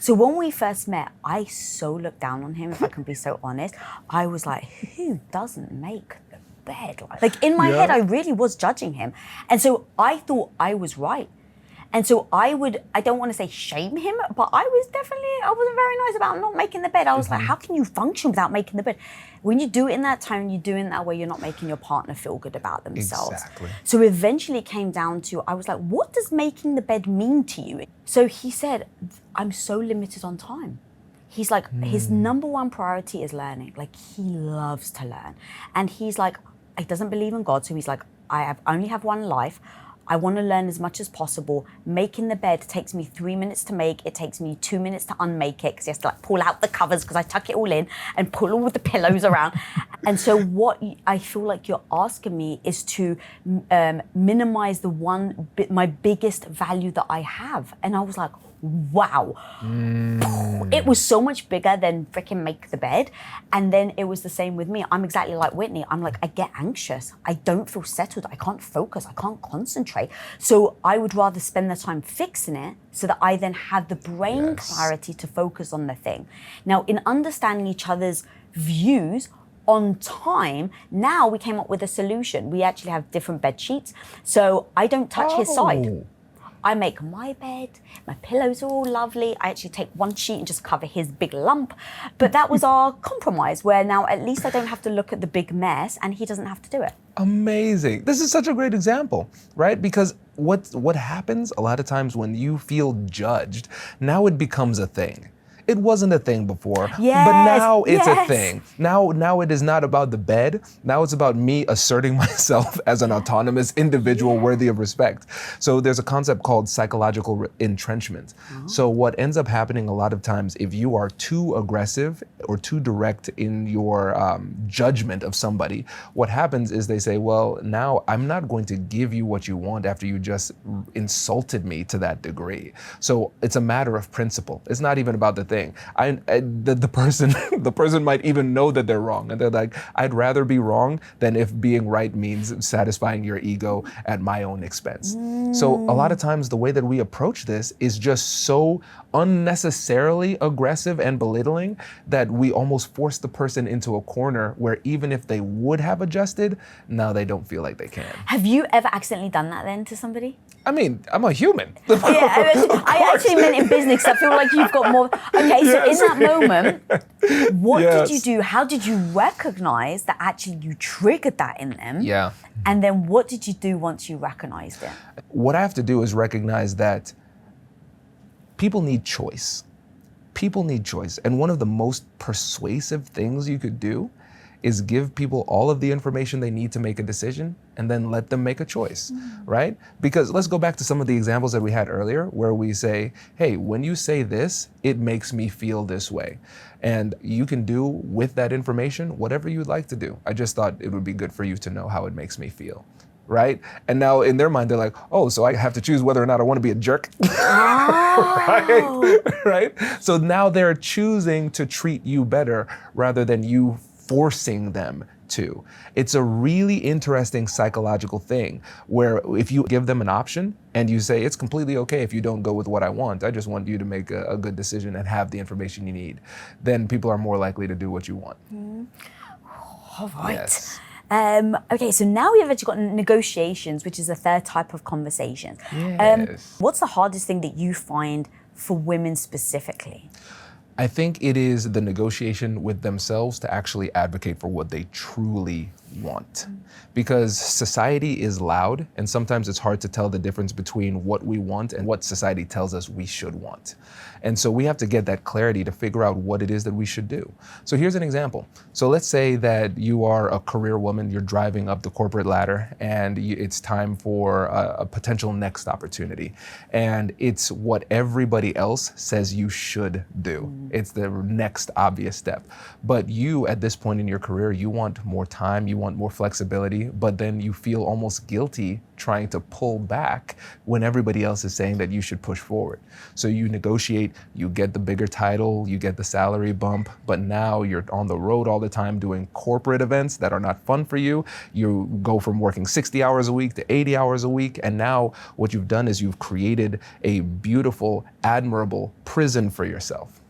So when we first met, I so looked down on him, if I can be so honest. I was like, who doesn't make the bed? Like in my head, I really was judging him. And so I thought I was right. And so I don't want to say shame him, but I wasn't very nice about not making the bed. I was like, how can you function without making the bed? When you do it in that tone, you do it in that way, you're not making your partner feel good about themselves. Exactly. So eventually it came down to, I was like, what does making the bed mean to you? So he said, I'm so limited on time. He's like, his number one priority is learning. Like, he loves to learn. And he's like, he doesn't believe in God. So he's like, only have one life. I want to learn as much as possible. Making the bed takes me 3 minutes to make. It takes me 2 minutes to unmake it, because he has to like pull out the covers, because I tuck it all in and pull all the pillows around. And so what I feel like you're asking me is to minimize my biggest value that I have. And I was like, wow. It was so much bigger than freaking make the bed. And then it was the same with me. I'm exactly like Whitney. I'm like, I get anxious. I don't feel settled. I can't focus. I can't concentrate. So I would rather spend the time fixing it so that I then have the brain clarity to focus on the thing. Now, in understanding each other's views on time, now we came up with a solution. We actually have different bed sheets. So I don't touch his side. I make my bed, my pillows are all lovely. I actually take one sheet and just cover his big lump. But that was our compromise, where now at least I don't have to look at the big mess and he doesn't have to do it. Amazing. This is such a great example, right? Because what happens a lot of times when you feel judged, now it becomes a thing. It wasn't a thing before, but now it's a thing. Now it is not about the bed. Now it's about me asserting myself as an autonomous individual worthy of respect. So there's a concept called psychological entrenchment. So what ends up happening a lot of times, if you are too aggressive or too direct in your judgment of somebody, what happens is they say, well, now I'm not going to give you what you want after you just insulted me to that degree. So it's a matter of principle. It's not even about the thing. The person might even know that they're wrong, and they're like, I'd rather be wrong than if being right means satisfying your ego at my own expense. So a lot of times the way that we approach this is just so unnecessarily aggressive and belittling that we almost force the person into a corner where even if they would have adjusted, now they don't feel like they can. Have you ever accidentally done that then to somebody? I mean, I'm a human. Yeah, I actually meant in business. I feel like you've got more. Okay, so in that moment, what did you do? How did you recognize that actually you triggered that in them? Yeah. And then what did you do once you recognized it? What I have to do is recognize that people need choice. People need choice. And one of the most persuasive things you could do is give people all of the information they need to make a decision and then let them make a choice, right? Because let's go back to some of the examples that we had earlier where we say, hey, when you say this, it makes me feel this way. And you can do with that information whatever you'd like to do. I just thought it would be good for you to know how it makes me feel, right? And now in their mind, they're like, oh, so I have to choose whether or not I want to be a jerk, right? So now they're choosing to treat you better rather than you forcing them to. It's a really interesting psychological thing where if you give them an option and you say, it's completely okay if you don't go with what I want, I just want you to make a good decision and have the information you need, then people are more likely to do what you want. All right. Yes. Okay, so now we've actually got negotiations, which is a third type of conversation. Yes. What's the hardest thing that you find for women specifically? I think it is the negotiation with themselves to actually advocate for what they truly want. Because society is loud, and sometimes it's hard to tell the difference between what we want and what society tells us we should want. And so we have to get that clarity to figure out what it is that we should do. So here's an example. So let's say that you are a career woman, you're driving up the corporate ladder, and it's time for a potential next opportunity. And it's what everybody else says you should do. It's the next obvious step. But you, at this point in your career, you want more time, you want more flexibility, but then you feel almost guilty trying to pull back when everybody else is saying that you should push forward. So you negotiate, you get the bigger title, you get the salary bump, but now you're on the road all the time doing corporate events that are not fun for you. You go from working 60 hours a week to 80 hours a week, and now what you've done is you've created a beautiful, admirable prison for yourself.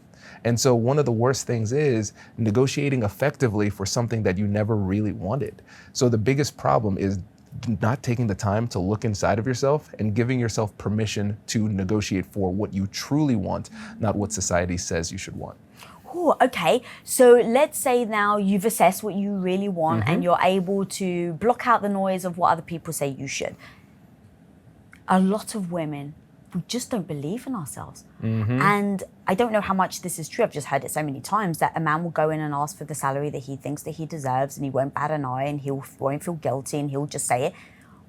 And so one of the worst things is negotiating effectively for something that you never really wanted. So the biggest problem is not taking the time to look inside of yourself and giving yourself permission to negotiate for what you truly want, not what society says you should want. Oh, okay. So let's say now you've assessed what you really want and you're able to block out the noise of what other people say you should. A lot of women, we just don't believe in ourselves. And I don't know how much this is true. I've just heard it so many times that a man will go in and ask for the salary that he thinks that he deserves, and he won't bat an eye, and he won't feel guilty, and he'll just say it.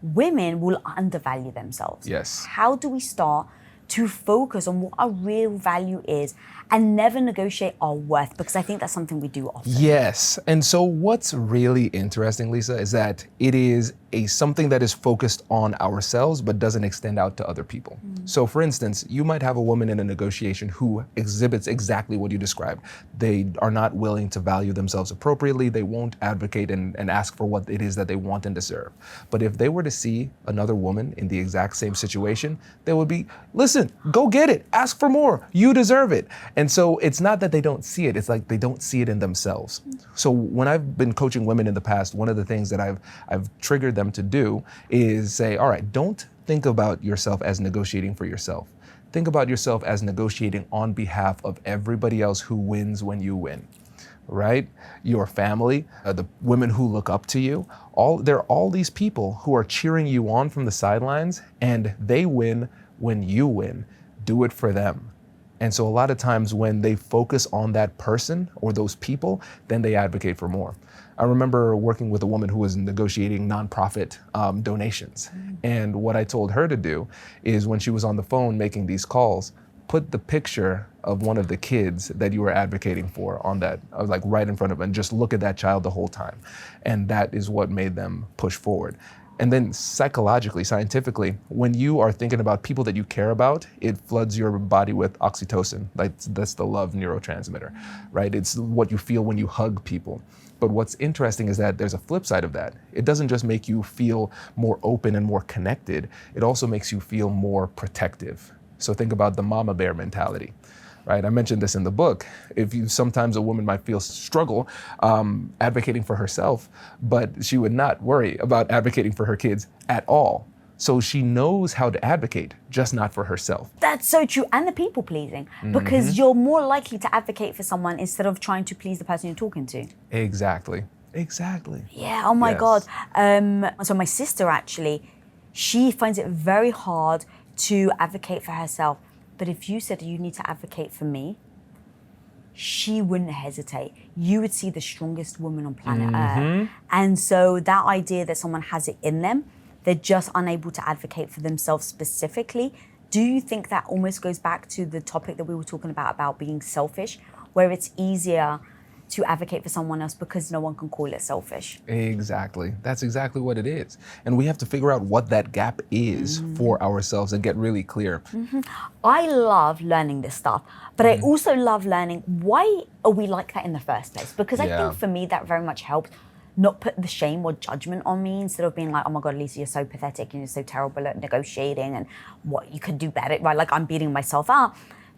Women will undervalue themselves. Yes. How do we start to focus on what our real value is and never negotiate our worth? Because I think that's something we do often. Yes. And so what's really interesting, Lisa, is that it is something that is focused on ourselves but doesn't extend out to other people. So for instance, you might have a woman in a negotiation who exhibits exactly what you described. They are not willing to value themselves appropriately. They won't advocate and ask for what it is that they want and deserve. But if they were to see another woman in the exact same situation, they would be, listen, go get it, ask for more, you deserve it. And so it's not that they don't see it, it's like they don't see it in themselves. So when I've been coaching women in the past, one of the things that I've triggered them to do is say, all right, don't think about yourself as negotiating for yourself. Think about yourself as negotiating on behalf of everybody else who wins when you win, right? Your family, the women who look up to you, there are all these people who are cheering you on from the sidelines, and they win when you win. Do it for them. And so a lot of times when they focus on that person or those people, then they advocate for more. I remember working with a woman who was negotiating nonprofit donations. And what I told her to do is, when she was on the phone making these calls, put the picture of one of the kids that you were advocating for on that, I was like right in front of them, and just look at that child the whole time. And that is what made them push forward. And then psychologically, scientifically, when you are thinking about people that you care about, it floods your body with oxytocin. That's the love neurotransmitter, right? It's what you feel when you hug people. But what's interesting is that there's a flip side of that. It doesn't just make you feel more open and more connected, it also makes you feel more protective. So think about the mama bear mentality. Right? I mentioned this in the book. Sometimes a woman might feel struggle advocating for herself, but she would not worry about advocating for her kids at all. So she knows how to advocate, just not for herself. That's so true. And the people pleasing, because you're more likely to advocate for someone instead of trying to please the person you're talking to. Exactly. Yeah, oh my God. So my sister actually, she finds it very hard to advocate for herself. But if you said you need to advocate for me, she wouldn't hesitate. You would see the strongest woman on planet Earth. And so that idea that someone has it in them, they're just unable to advocate for themselves specifically. Do you think that almost goes back to the topic that we were talking about being selfish, where it's easier to advocate for someone else because no one can call it selfish? Exactly. That's exactly what it is. And we have to figure out what that gap is for ourselves and get really clear. I love learning this stuff, but I also love learning why are we like that in the first place? Because I think for me that very much helped not put the shame or judgment on me, instead of being like, oh my God, Lisa, you're so pathetic and you're so terrible at negotiating and what you could do better, right? Like I'm beating myself up.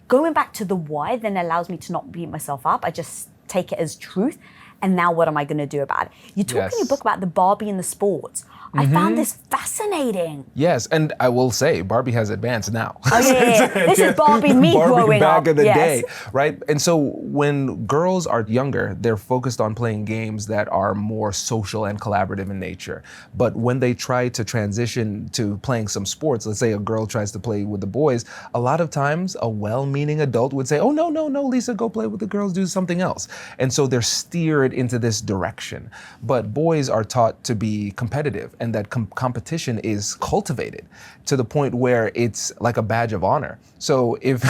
Going back to the why then allows me to not beat myself up. I just take it as truth. And now what am I going to do about it? You talk in your book about the Barbie and the sports. I found this fascinating. Yes, and I will say, Barbie has advanced now. Oh, yeah. This is Barbie me growing up. Back in the day, right? And so when girls are younger, they're focused on playing games that are more social and collaborative in nature. But when they try to transition to playing some sports, let's say a girl tries to play with the boys, a lot of times a well-meaning adult would say, oh, no, Lisa, go play with the girls, do something else. And so they're steered into this direction. But boys are taught to be competitive, and that competition is cultivated to the point where it's like a badge of honor. So if,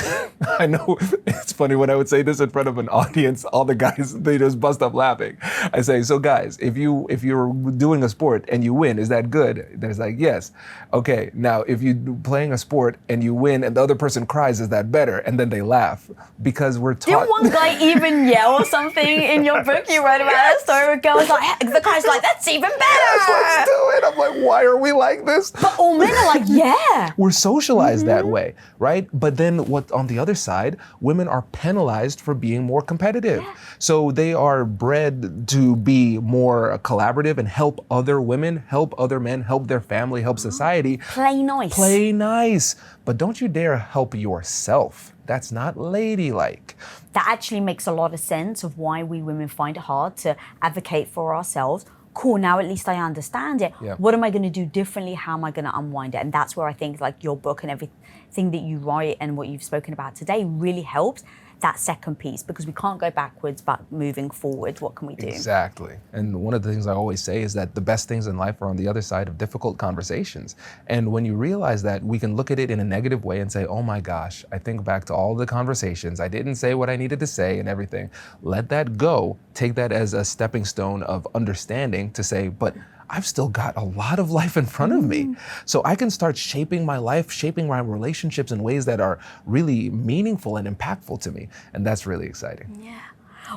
I know it's funny when I would say this in front of an audience, all the guys, they just bust up laughing. I say, so guys, if you're doing a sport and you win, is that good? They're like, yes. Okay, now if you're playing a sport and you win and the other person cries, is that better? And then they laugh because we're taught. Did one guy even yell or something in your book? You wrote about that story where the guy's like, that's even better. Yes, let's do it. I'm like, why are we like this? But all men are like, yeah. We're socialized that way, right? But then on the other side, women are penalized for being more competitive. Yeah. So they are bred to be more collaborative and help other women, help other men, help their family, help society. Play nice. Play nice. But don't you dare help yourself. That's not ladylike. That actually makes a lot of sense of why we women find it hard to advocate for ourselves. Cool, now at least I understand it. Yeah. What am I going to do differently? How am I going to unwind it? And that's where I think like your book and everything that you write and what you've spoken about today really helps that second piece, because we can't go backwards but moving forward. What can we do? Exactly. And one of the things I always say is that the best things in life are on the other side of difficult conversations. And when you realize that, we can look at it in a negative way and say, oh my gosh, I think back to all the conversations. I didn't say what I needed to say and everything. Let that go. Take that as a stepping stone of understanding to say, but I've still got a lot of life in front of me. So I can start shaping my life, shaping my relationships in ways that are really meaningful and impactful to me. And that's really exciting. Yeah.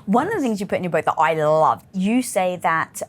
One of the things you put in your book that I love, you say that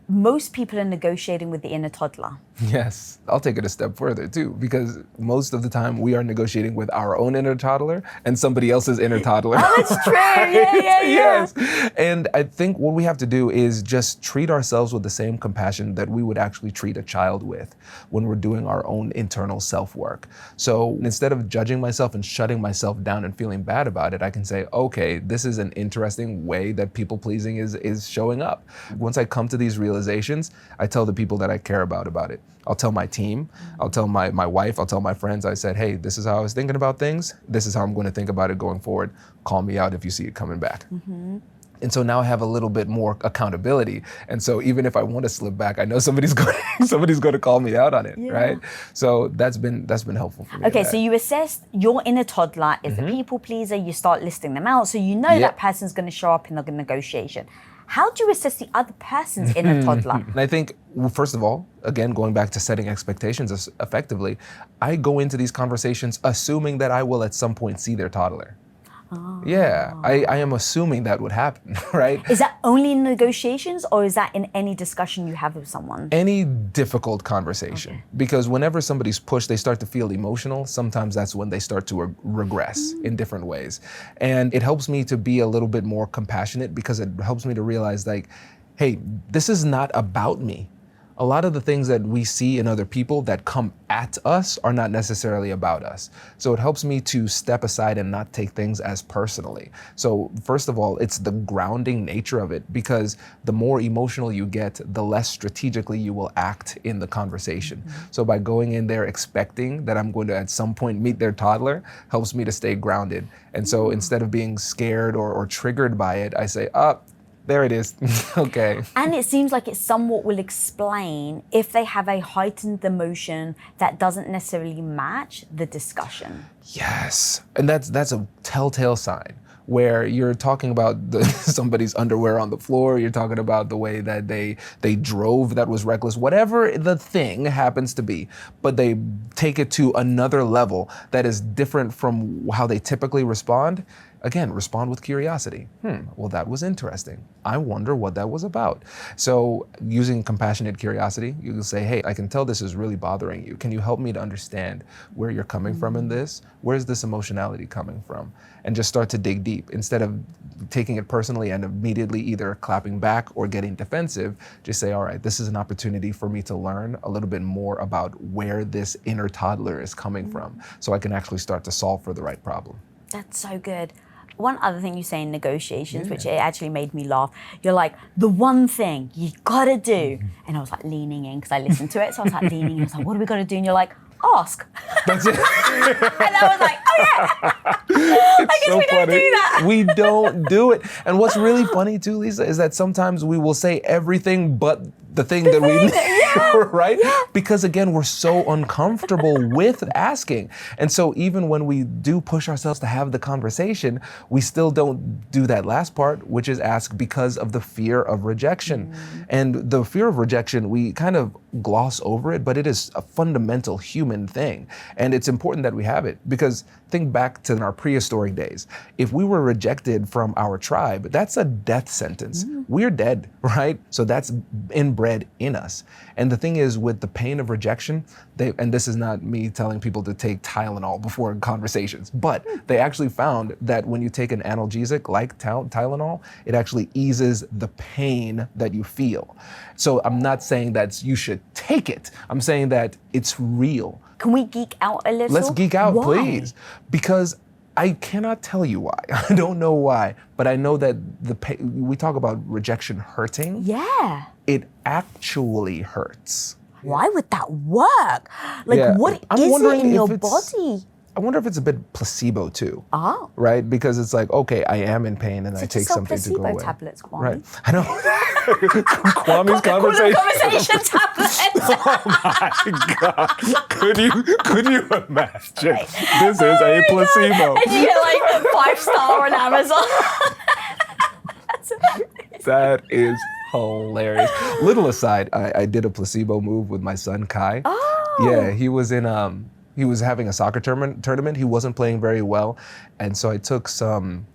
most people are negotiating with the inner toddler. Yes, I'll take it a step further too, because most of the time we are negotiating with our own inner toddler and somebody else's inner toddler. Oh, it's true. Yeah. Yes. And I think what we have to do is just treat ourselves with the same compassion that we would actually treat a child with when we're doing our own internal self-work. So instead of judging myself and shutting myself down and feeling bad about it, I can say, okay, this is an interesting way that people pleasing is showing up. Once I come to these realizations, I tell the people that I care about it. I'll tell my team, I'll tell my wife, I'll tell my friends. I said, hey, this is how I was thinking about things. This is how I'm going to think about it going forward. Call me out if you see it coming back. And so now I have a little bit more accountability. And so even if I want to slip back, I know somebody's going to call me out on it, right? So that's been helpful for me. Okay, so you assess your inner toddler is the people pleaser. You start listing them out, so you know that person's going to show up in the negotiation. How do you assess the other person's inner toddler? And I think, well, first of all, again, going back to setting expectations effectively, I go into these conversations assuming that I will at some point see their toddler. Yeah, I am assuming that would happen, right? Is that only in negotiations, or is that in any discussion you have with someone? Any difficult conversation. Because whenever somebody's pushed, they start to feel emotional. Sometimes that's when they start to regress in different ways. And it helps me to be a little bit more compassionate, because it helps me to realize, like, hey, this is not about me. A lot of the things that we see in other people that come at us are not necessarily about us. So it helps me to step aside and not take things as personally. So first of all, it's the grounding nature of it, because the more emotional you get, the less strategically you will act in the conversation. So by going in there expecting that I'm going to at some point meet their toddler helps me to stay grounded. And so instead of being scared or triggered by it, I say, there it is. Okay. And it seems like it somewhat will explain if they have a heightened emotion that doesn't necessarily match the discussion. Yes. And that's a telltale sign, where you're talking about somebody's underwear on the floor, you're talking about the way that they drove that was reckless, whatever the thing happens to be, but they take it to another level that is different from how they typically respond. Again, respond with curiosity. Well, that was interesting. I wonder what that was about. So using compassionate curiosity, you can say, hey, I can tell this is really bothering you. Can you help me to understand where you're coming from in this? Where's this emotionality coming from? And just start to dig deep. Instead of taking it personally and immediately either clapping back or getting defensive, just say, all right, this is an opportunity for me to learn a little bit more about where this inner toddler is coming from, so I can actually start to solve for the right problem. That's so good. One other thing you say in negotiations, which it actually made me laugh, you're like, the one thing you gotta do. And I was like leaning in because I listened to it. So I was like leaning in. I was like, what are we gonna do? And you're like, ask. That's it. And I was like, oh yeah. I guess we don't do that. We don't do it. And what's really funny too, Lisa, is that sometimes we will say everything but the thing that we need, right? Yeah. Because again, we're so uncomfortable with asking. And so even when we do push ourselves to have the conversation, we still don't do that last part, which is ask because of the fear of rejection. And the fear of rejection, we kind of gloss over it, but it is a fundamental human thing. And it's important that we have it, because think back to our prehistoric days. If we were rejected from our tribe, that's a death sentence. We're dead, right? So that's inbred in us. And the thing is, with the pain of rejection, and this is not me telling people to take Tylenol before conversations, but they actually found that when you take an analgesic like Tylenol, it actually eases the pain that you feel. So I'm not saying that you should take it. I'm saying that it's real. Can we geek out a little? Let's geek out, Why? please. Because I cannot tell you why. I don't know why, but I know that we talk about rejection hurting. Yeah. It actually hurts. Why would that work? Like, what is it in your body? I wonder if it's a bit placebo too. Oh. Right? Because it's like, okay, I am in pain and I take something to go away. Placebo tablets, Kwame. Right. I know. Kwame's conversation. Conversation tablets. Oh my God. Could you imagine? This is a placebo. And you get like a 5-star on Amazon. That's amazing. That is hilarious. Little aside, I did a placebo move with my son Kai. Oh. Yeah, he was in he was having a soccer tournament. He wasn't playing very well, and so I took some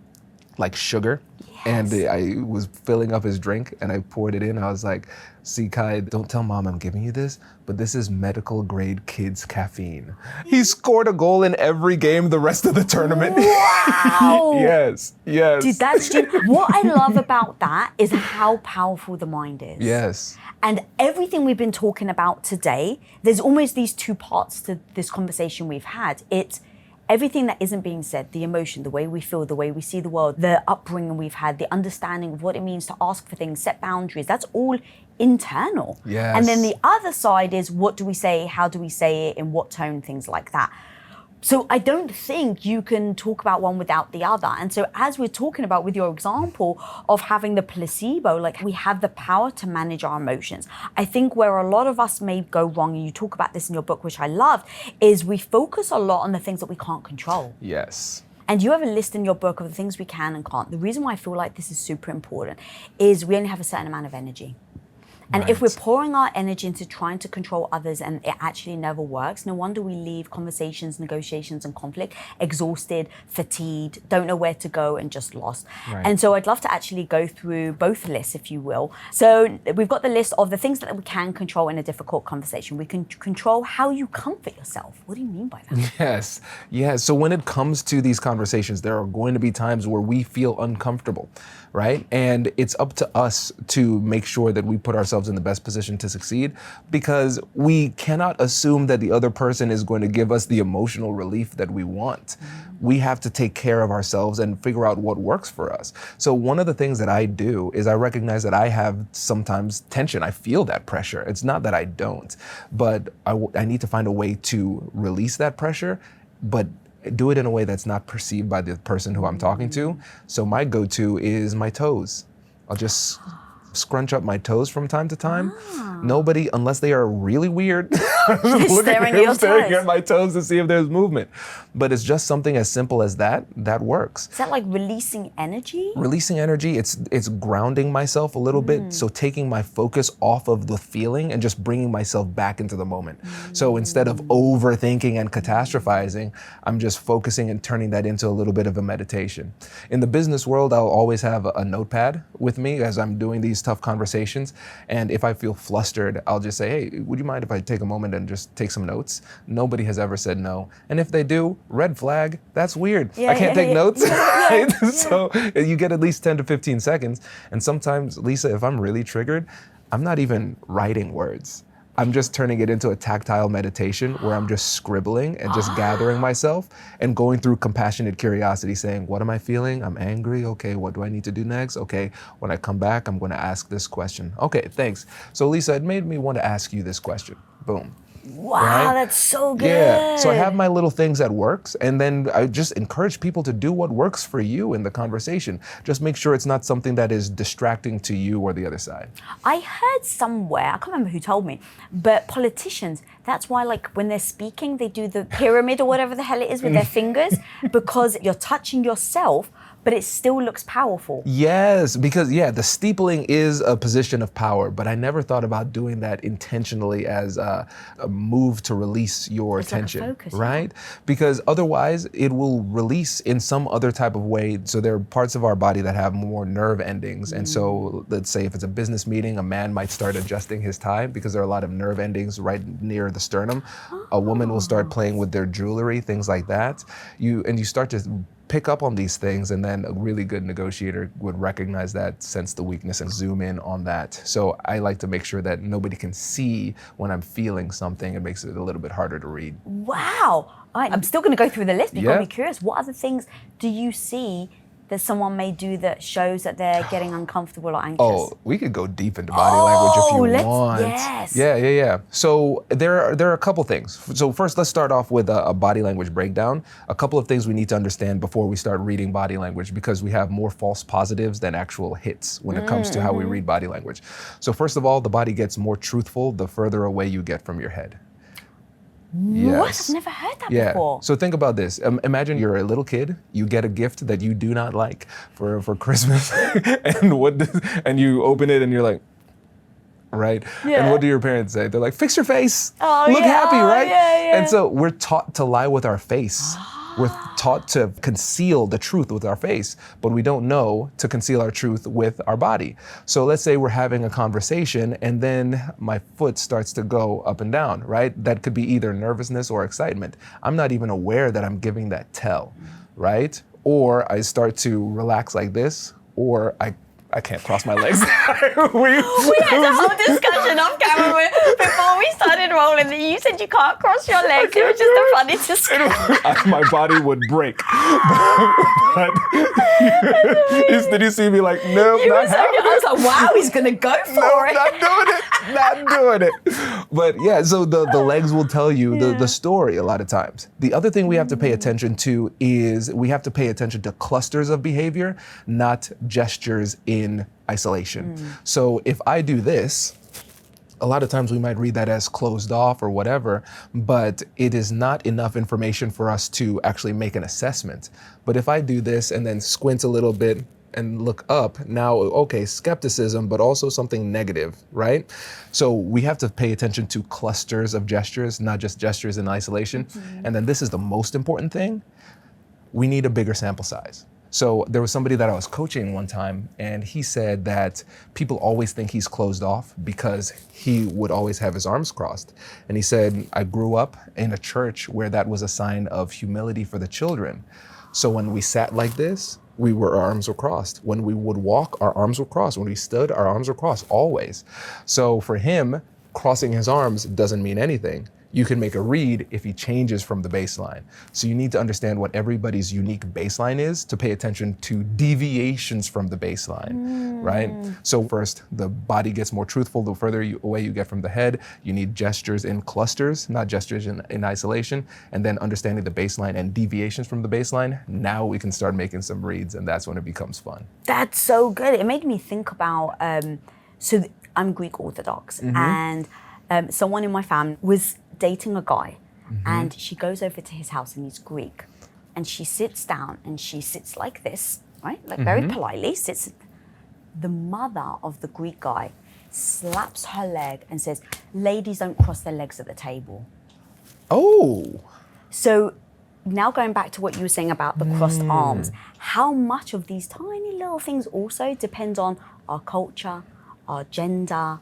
like sugar. And I was filling up his drink and I poured it in. I was like, see, Kai, don't tell mom I'm giving you this, but this is medical grade kids caffeine. He scored a goal in every game the rest of the tournament. Wow. Yes. Dude, that's what I love about that is how powerful the mind is. Yes. And everything we've been talking about today, there's almost these two parts to this conversation we've had. It's everything that isn't being said, the emotion, the way we feel, the way we see the world, the upbringing we've had, the understanding of what it means to ask for things, set boundaries, that's all internal. Yes. And then the other side is what do we say, how do we say it, in what tone, things like that. So I don't think you can talk about one without the other. And so as we're talking about with your example of having the placebo, like we have the power to manage our emotions. I think where a lot of us may go wrong, and you talk about this in your book, which I loved, is we focus a lot on the things that we can't control. Yes. And you have a list in your book of the things we can and can't. The reason why I feel like this is super important is we only have a certain amount of energy. And if we're pouring our energy into trying to control others and it actually never works, no wonder we leave conversations, negotiations, and conflict exhausted, fatigued, don't know where to go, and just lost. Right. And so I'd love to actually go through both lists, if you will. So we've got the list of the things that we can control in a difficult conversation. We can control how you comfort yourself. What do you mean by that? Yes. Yes. So when it comes to these conversations, there are going to be times where we feel uncomfortable, right? And it's up to us to make sure that we put ourselves in the best position to succeed, because we cannot assume that the other person is going to give us the emotional relief that we want. We have to take care of ourselves and figure out what works for us. So one of the things that I do is I recognize that I have sometimes tension. I feel that pressure. It's not that I don't, but I need to find a way to release that pressure, but do it in a way that's not perceived by the person who I'm talking to. So my go-to is my toes. I'll just scrunch up my toes from time to time. Nobody, unless they are really weird, Staring at your staring toes. at my toes to see if there's movement. But it's just something as simple as that works. Is that like releasing energy? Releasing energy, it's grounding myself a little bit. So taking my focus off of the feeling and just bringing myself back into the moment. So instead of overthinking and catastrophizing, I'm just focusing and turning that into a little bit of a meditation. In the business world, I'll always have a notepad with me as I'm doing these tough conversations. And if I feel flustered, I'll just say, hey, would you mind if I take a moment and just take some notes? Nobody has ever said no. And if they do, red flag, that's weird. I can't take notes. Right? So you get at least 10 to 15 seconds. And sometimes, Lisa, if I'm really triggered, I'm not even writing words. I'm just turning it into a tactile meditation where I'm just scribbling and just gathering myself and going through compassionate curiosity, saying, what am I feeling? I'm angry. Okay, what do I need to do next? Okay, when I come back, I'm going to ask this question. Okay, thanks. So Lisa, it made me want to ask you this question. Boom. Wow, Right? that's so good. Yeah, so I have my little things that works, and then I just encourage people to do what works for you in the conversation. Just make sure it's not something that is distracting to you or the other side. I heard somewhere, I can't remember who told me, but politicians, that's why like when they're speaking, they do the pyramid or whatever the hell it is with their fingers, because you're touching yourself, but it still looks powerful. Yes, because the steepling is a position of power, but I never thought about doing that intentionally as a move to release your attention, like a focus, right? Because otherwise it will release in some other type of way. So there are parts of our body that have more nerve endings. And so let's say if it's a business meeting, a man might start adjusting his tie because there are a lot of nerve endings right near the sternum. A woman will start playing with their jewelry, things like that. You start to pick up on these things, and then a really good negotiator would recognize that, sense the weakness, and zoom in on that. So I like to make sure that nobody can see when I'm feeling something. It makes it a little bit harder to read. Wow. All right, I'm still going to go through the list. You've got Yeah. me curious. What other things do you see that someone may do that shows that they're getting uncomfortable or anxious? Oh, we could go deep into body language if you want. Yes. Yeah. So there are a couple things. So first, let's start off with a body language breakdown. A couple of things we need to understand before we start reading body language, because we have more false positives than actual hits when it comes to how we read body language. So first of all, the body gets more truthful the further away you get from your head. What? Yes. I've never heard that before. So think about this. Imagine you're a little kid. You get a gift that you do not like for Christmas, and you open it and you're like, right? Yeah. And what do your parents say? They're like, fix your face. Oh, Look yeah. happy, Oh, right? yeah. And so we're taught to lie with our face. We're taught to conceal the truth with our face, but we don't know to conceal our truth with our body. So let's say we're having a conversation and then my foot starts to go up and down, right? That could be either nervousness or excitement. I'm not even aware that I'm giving that tell, right? Or I start to relax like this, or I can't cross my legs. We had a whole discussion off camera before we started rolling that you said you can't cross your legs. It was just a funny discussion. My body would break. But did you see me like, nope, not happening? I was like, wow, he's going to go for it. Not doing it. But yeah, so the legs will tell you the story a lot of times. The other thing we have to pay attention to is we have to pay attention to clusters of behavior, not gestures in isolation. So if I do this, a lot of times we might read that as closed off or whatever, but it is not enough information for us to actually make an assessment. But if I do this and then squint a little bit and look up, now, okay, skepticism, but also something negative, right? So we have to pay attention to clusters of gestures, not just gestures in isolation. And then this is the most important thing. We need a bigger sample size. So there was somebody that I was coaching one time, and he said that people always think he's closed off because he would always have his arms crossed. And he said, I grew up in a church where that was a sign of humility for the children. So when we sat like this, our arms were crossed. When we would walk, our arms were crossed. When we stood, our arms were crossed, always. So for him, crossing his arms doesn't mean anything. You can make a read if he changes from the baseline. So you need to understand what everybody's unique baseline is to pay attention to deviations from the baseline, right? So first, the body gets more truthful the further away you get from the head. You need gestures in clusters, not gestures in isolation. And then understanding the baseline and deviations from the baseline, now we can start making some reads, and that's when it becomes fun. That's so good. It made me think about, I'm Greek Orthodox, and someone in my family was dating a guy, and she goes over to his house, and he's Greek, and she sits down and she sits like this, right? Like very politely sits. The mother of the Greek guy slaps her leg and says, ladies don't cross their legs at the table. Oh. So now going back to what you were saying about the crossed arms, how much of these tiny little things also depend on our culture, our gender,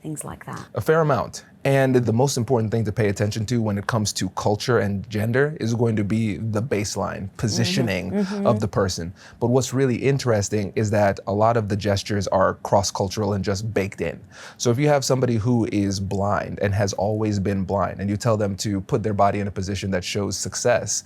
things like that? A fair amount. And the most important thing to pay attention to when it comes to culture and gender is going to be the baseline positioning of the person. But what's really interesting is that a lot of the gestures are cross-cultural and just baked in. So if you have somebody who is blind and has always been blind, and you tell them to put their body in a position that shows success,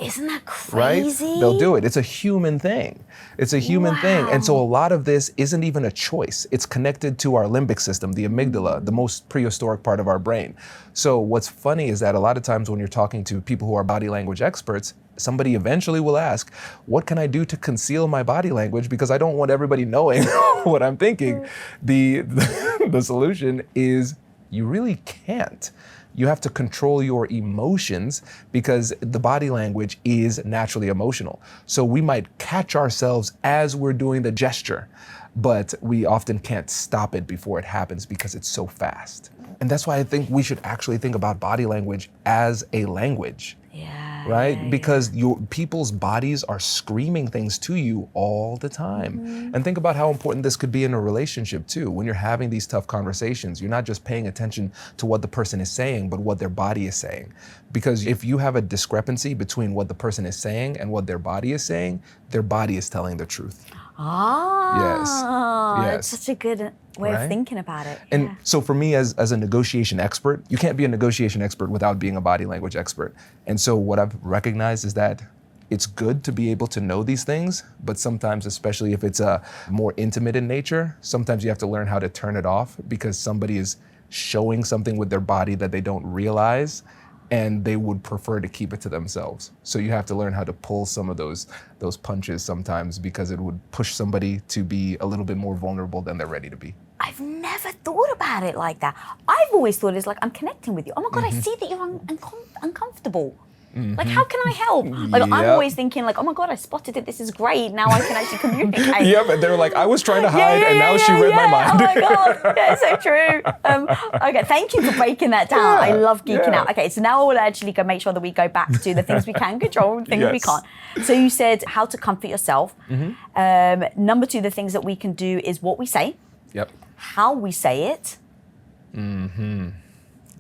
isn't that crazy? Right? They'll do it. It's a human thing. It's a human thing. And so a lot of this isn't even a choice. It's connected to our limbic system, the amygdala, the most prehistoric part of our brain. So what's funny is that a lot of times when you're talking to people who are body language experts, somebody eventually will ask, what can I do to conceal my body language? Because I don't want everybody knowing what I'm thinking. The solution is you really can't. You have to control your emotions because the body language is naturally emotional. So we might catch ourselves as we're doing the gesture, but we often can't stop it before it happens because it's so fast. And that's why I think we should actually think about body language as a language. Right? Because people's bodies are screaming things to you all the time. And think about how important this could be in a relationship too. When you're having these tough conversations, you're not just paying attention to what the person is saying, but what their body is saying. Because if you have a discrepancy between what the person is saying and what their body is saying, their body is telling the truth. Yes. That's such a good way of thinking about it. And so for me as a negotiation expert, you can't be a negotiation expert without being a body language expert. And so what I've recognized is that it's good to be able to know these things, but sometimes, especially if it's more intimate in nature, sometimes you have to learn how to turn it off because somebody is showing something with their body that they don't realize, and they would prefer to keep it to themselves. So you have to learn how to pull some of those punches sometimes because it would push somebody to be a little bit more vulnerable than they're ready to be. I've never thought about it like that. I've always thought it's like, I'm connecting with you. Oh my God, I see that you're uncomfortable. Like, how can I help? Like, I'm Yep. always thinking like, oh my God, I spotted it. This is great. Now I can actually communicate. Yeah, but they're like, I was trying to hide, and now she read my mind. Oh my God, yeah, so true. Okay, thank you for breaking that down. I love geeking out. Okay, so now we'll actually go make sure that we go back to the things we can control and things we Yes. can't. So you said how to comfort yourself. Number 2, the things that we can do is what we say, Yep. how we say it.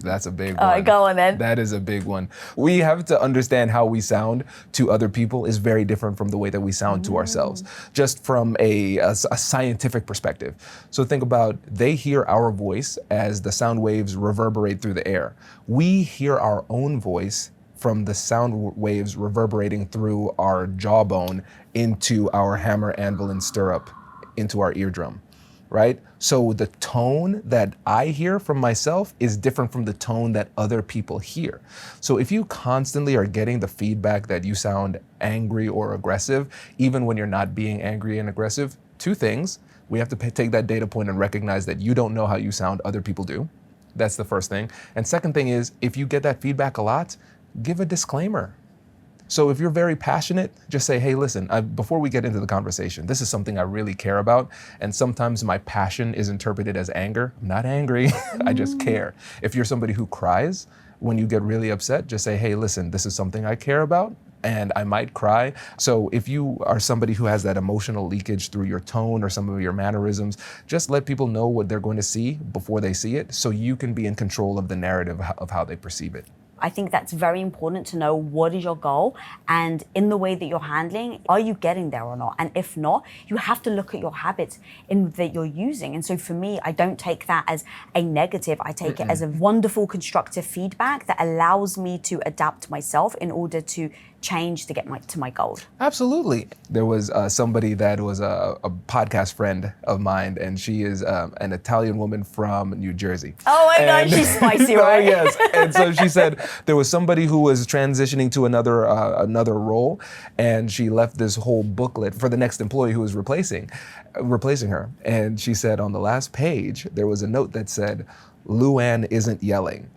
That's a big All one. right, go on then. That is a big one. We have to understand how we sound to other people is very different from the way that we sound to ourselves, just from a scientific perspective. So think about, they hear our voice as the sound waves reverberate through the air. We hear our own voice from the sound waves reverberating through our jawbone into our hammer, anvil, and stirrup, into our eardrum. Right? So the tone that I hear from myself is different from the tone that other people hear. So if you constantly are getting the feedback that you sound angry or aggressive, even when you're not being angry and aggressive, 2 things. We have to take that data point and recognize that you don't know how you sound, other people do. That's the first thing. And second thing is, if you get that feedback a lot, give a disclaimer. So if you're very passionate, just say, hey, listen, before we get into the conversation, this is something I really care about. And sometimes my passion is interpreted as anger. I'm not angry, I just care. If you're somebody who cries when you get really upset, just say, hey, listen, this is something I care about and I might cry. So if you are somebody who has that emotional leakage through your tone or some of your mannerisms, just let people know what they're going to see before they see it, so you can be in control of the narrative of how they perceive it. I think that's very important to know what is your goal, and in the way that you're handling, are you getting there or not? And if not, you have to look at your habits that you're using. And so for me, I don't take that as a negative. I take it as a wonderful constructive feedback that allows me to adapt myself in order to change to get to my goal. Absolutely. There was somebody that was a podcast friend of mine, and she is an Italian woman from New Jersey. Oh my God, she's spicy, right? Oh yes. And so she said there was somebody who was transitioning to another role, and she left this whole booklet for the next employee who was replacing her. And she said on the last page there was a note that said, "Luann isn't yelling."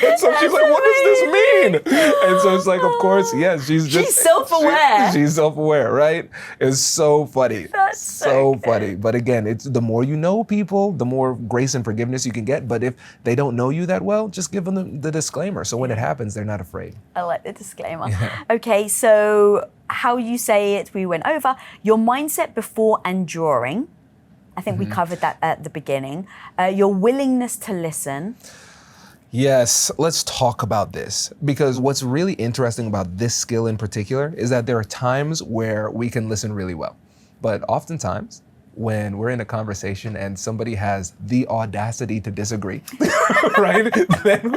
And so she's like, what does this mean? And so it's like, of course, yes, she's self-aware. She's self-aware, right? It's so funny. That's so good. funny. But again, it's the more you know people, the more grace and forgiveness you can get. But if they don't know you that well, just give them the disclaimer. So when it happens, they're not afraid. I like the disclaimer. Okay, so how you say it, we went over. Your mindset before and during. I think we covered that at the beginning. Your willingness to listen. Yes, let's talk about this, because what's really interesting about this skill in particular is that there are times where we can listen really well. But oftentimes, when we're in a conversation and somebody has the audacity to disagree, right?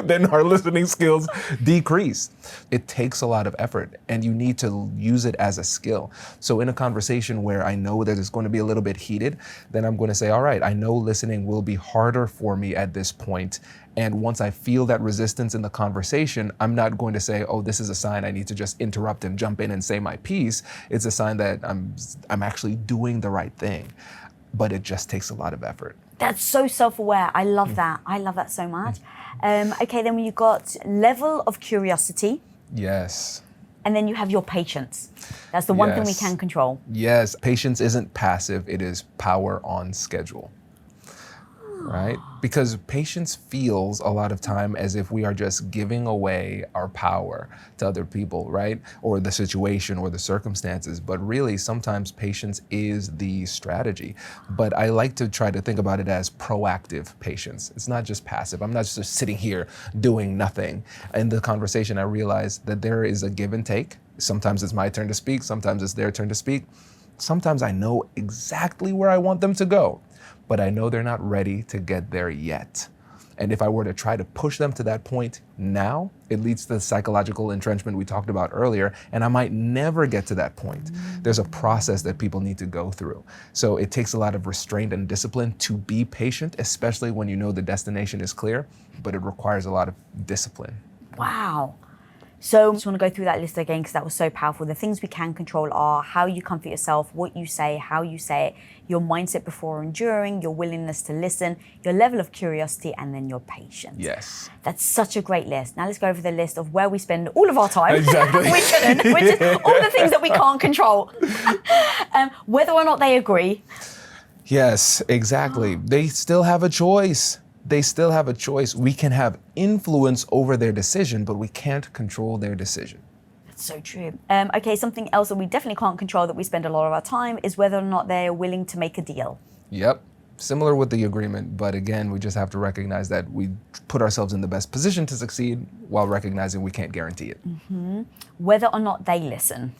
Then our listening skills decrease. It takes a lot of effort, and you need to use it as a skill. So in a conversation where I know that it's going to be a little bit heated, then I'm going to say, all right, I know listening will be harder for me at this point. And once I feel that resistance in the conversation, I'm not going to say, oh, this is a sign I need to just interrupt and jump in and say my piece. It's a sign that I'm actually doing the right thing. But it just takes a lot of effort. That's so self-aware. I love that. I love that so much. Okay, then you got level of curiosity. Yes. And then you have your patience. That's the one thing we can control. Yes, patience isn't passive, it is power on schedule. Right? Because patience feels a lot of time as if we are just giving away our power to other people, right? Or the situation or the circumstances. But really, sometimes patience is the strategy. But I like to try to think about it as proactive patience. It's not just passive. I'm not just sitting here doing nothing. In the conversation, I realize that there is a give and take. Sometimes it's my turn to speak. Sometimes it's their turn to speak. Sometimes I know exactly where I want them to go, but I know they're not ready to get there yet. And if I were to try to push them to that point now, it leads to the psychological entrenchment we talked about earlier, and I might never get to that point. There's a process that people need to go through. So it takes a lot of restraint and discipline to be patient, especially when you know the destination is clear, but it requires a lot of discipline. Wow. So I just want to go through that list again because that was so powerful. The things we can control are how you comfort yourself, what you say, how you say it, your mindset before and during, your willingness to listen, your level of curiosity, and then your patience. Yes. That's such a great list. Now let's go over the list of where we spend all of our time. Exactly. We shouldn't, which is all the things that we can't control. Whether or not they agree. Yes, exactly. They still have a choice. They still have a choice. We can have influence over their decision, but we can't control their decision. That's so true. Okay, something else that we definitely can't control that we spend a lot of our time is whether or not they're willing to make a deal. Yep. Similar with the agreement, but again, we just have to recognize that we put ourselves in the best position to succeed while recognizing we can't guarantee it. Mm-hmm. Whether or not they listen.